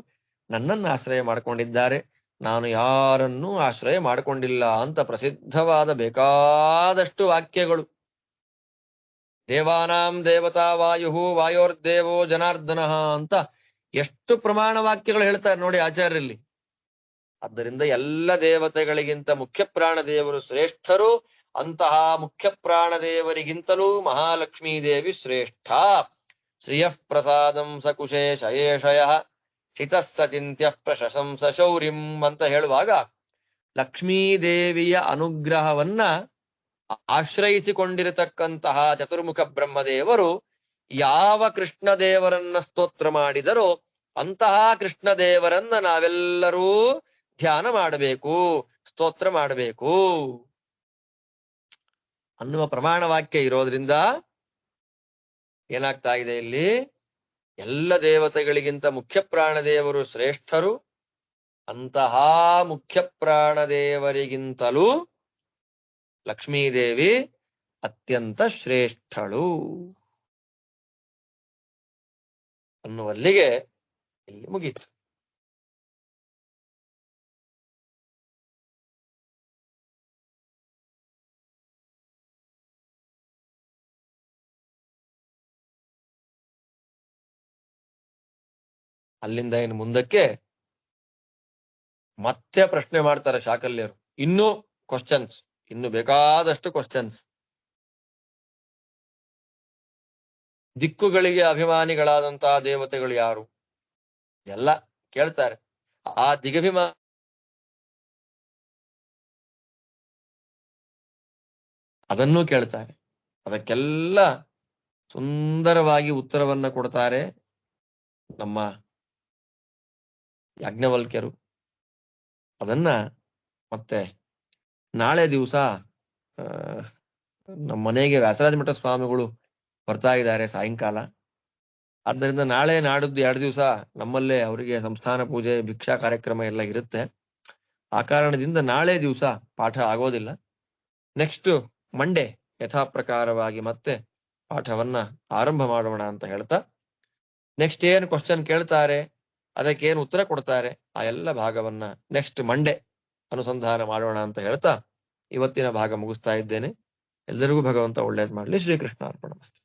ನನ್ನನ್ನು ಆಶ್ರಯ ಮಾಡಿಕೊಂಡಿದ್ದಾರೆ, ನಾನು ಯಾರನ್ನೂ ಆಶ್ರಯ ಮಾಡಿಕೊಂಡಿಲ್ಲ ಅಂತ ಪ್ರಸಿದ್ಧವಾದ ಬೇಕಾದಷ್ಟು ವಾಕ್ಯಗಳು. ದೇವಾನಾಂ ದೇವತಾ ವಾಯು ವಾಯೋರ್ದೇವೋ ಜನಾರ್ದನ ಅಂತ ಎಷ್ಟು ಪ್ರಮಾಣ ವಾಕ್ಯಗಳು ಹೇಳ್ತಾರೆ ನೋಡಿ ಆಚಾರ್ಯರಲ್ಲಿ. ಆದ್ದರಿಂದ ಎಲ್ಲ ದೇವತೆಗಳಿಗಿಂತ ಮುಖ್ಯ ಪ್ರಾಣದೇವರು ಶ್ರೇಷ್ಠರು. ಅಂತಹ ಮುಖ್ಯ ಪ್ರಾಣದೇವರಿಗಿಂತಲೂ ಮಹಾಲಕ್ಷ್ಮೀ ದೇವಿ ಶ್ರೇಷ್ಠ. ಶ್ರಿಯಃ ಪ್ರಸಾದಂ ಸಕುಶೇ ಶಯೇಶಯ ಚಿತಃ ಸಚಿಂತ್ಯ ಪ್ರಶಂಸ ಶೌರ್ಯಂ ಅಂತ ಹೇಳುವಾಗ ಲಕ್ಷ್ಮೀದೇವಿಯ ಅನುಗ್ರಹವನ್ನ ಆಶ್ರಯಿಸಿಕೊಂಡಿರತಕ್ಕಂತಹ ಚತುರ್ಮುಖ ಬ್ರಹ್ಮದೇವರು ಯಾವ ಕೃಷ್ಣದೇವರನ್ನ ಸ್ತೋತ್ರ ಮಾಡಿದರೋ ಅಂತಹ ಕೃಷ್ಣದೇವರನ್ನ ನಾವೆಲ್ಲರೂ ಧ್ಯಾನ ಮಾಡಬೇಕು, ಸ್ತೋತ್ರ ಮಾಡಬೇಕು ಅನ್ನುವ ಪ್ರಮಾಣ ವಾಕ್ಯ ಇರೋದ್ರಿಂದ ಏನಾಗ್ತಾ ಇದೆ ಇಲ್ಲಿ? ಎಲ್ಲ ದೇವತೆಗಳಿಗಿಂತ ಮುಖ್ಯ ಪ್ರಾಣದೇವರು ಶ್ರೇಷ್ಠರು. ಅಂತಹ ಮುಖ್ಯ ಪ್ರಾಣದೇವರಿಗಿಂತಲೂ ಲಕ್ಷ್ಮೀದೇವಿ ಅತ್ಯಂತ ಶ್ರೇಷ್ಠಳು ಅನ್ನುವಲ್ಲಿಗೆ ಇಲ್ಲಿ ಮುಗೀತು. ಅಲ್ಲಿಂದ ಇನ್ನು ಮುಂದಕ್ಕೆ ಮತ್ತೆ ಪ್ರಶ್ನೆ ಮಾಡ್ತಾರೆ ಶಾಕಲ್ಯರು. ಇನ್ನೂ ಕ್ವಶನ್ಸ್, ಇನ್ನು ಬೇಕಾದಷ್ಟು ಕ್ವಶನ್ಸ್. ದಿಕ್ಕುಗಳಿಗೆ ಅಭಿಮಾನಿಗಳಾದಂತಹ ದೇವತೆಗಳು ಯಾರು ಎಲ್ಲ ಕೇಳ್ತಾರೆ. ಆ ದಿಗಭಿಮಾನ ಅದನ್ನೂ ಕೇಳ್ತಾರೆ. ಅದಕ್ಕೆಲ್ಲ ಸುಂದರವಾಗಿ ಉತ್ತರವನ್ನ ಕೊಡ್ತಾರೆ ನಮ್ಮ ಯಾಜ್ಞವಲ್ಕ್ಯರು. ಅದನ್ನ ಮತ್ತೆ ನಾಳೆ ದಿವಸ ನಮ್ಮ ಮನೆಗೆ ವ್ಯಾಸರಾಜ ಮಠ ಸ್ವಾಮಿಗಳು ಬರ್ತಾ ಇದ್ದಾರೆ ಸಾಯಂಕಾಲ. ಆದ್ದರಿಂದ ನಾಳೆ ನಾಡಿದ್ದು 2 ದಿವಸ ನಮ್ಮಲ್ಲೇ ಅವರಿಗೆ ಸಂಸ್ಥಾನ ಪೂಜೆ ಭಿಕ್ಷಾ ಕಾರ್ಯಕ್ರಮ ಎಲ್ಲ ಇರುತ್ತೆ. ಆ ಕಾರಣದಿಂದ ನಾಳೆ ದಿವಸ ಪಾಠ ಆಗೋದಿಲ್ಲ. ನೆಕ್ಸ್ಟ್ ಮಂಡೇ ಯಥಾ ಪ್ರಕಾರವಾಗಿ ಮತ್ತೆ ಪಾಠವನ್ನ ಆರಂಭ ಮಾಡೋಣ ಅಂತ ಹೇಳ್ತಾ, ನೆಕ್ಸ್ಟ್ ಏನು ಕ್ವಶನ್ ಕೇಳ್ತಾರೆ, ಅದಕ್ಕೇನು ಉತ್ತರ ಕೊಡ್ತಾರೆ, ಆ ಎಲ್ಲ ಭಾಗವನ್ನ ನೆಕ್ಸ್ಟ್ ಮಂಡೇ ಅನುಸಂಧಾನ ಮಾಡೋಣ ಅಂತ ಹೇಳ್ತಾ ಇವತ್ತಿನ ಭಾಗ ಮುಗಿಸ್ತಾ ಇದ್ದೇನೆ. ಎಲ್ಲರಿಗೂ ಭಗವಂತ ಒಳ್ಳೇದ್ ಮಾಡ್ಲಿ. ಶ್ರೀಕೃಷ್ಣ ಅರ್ಪಣಮಸ್ತು.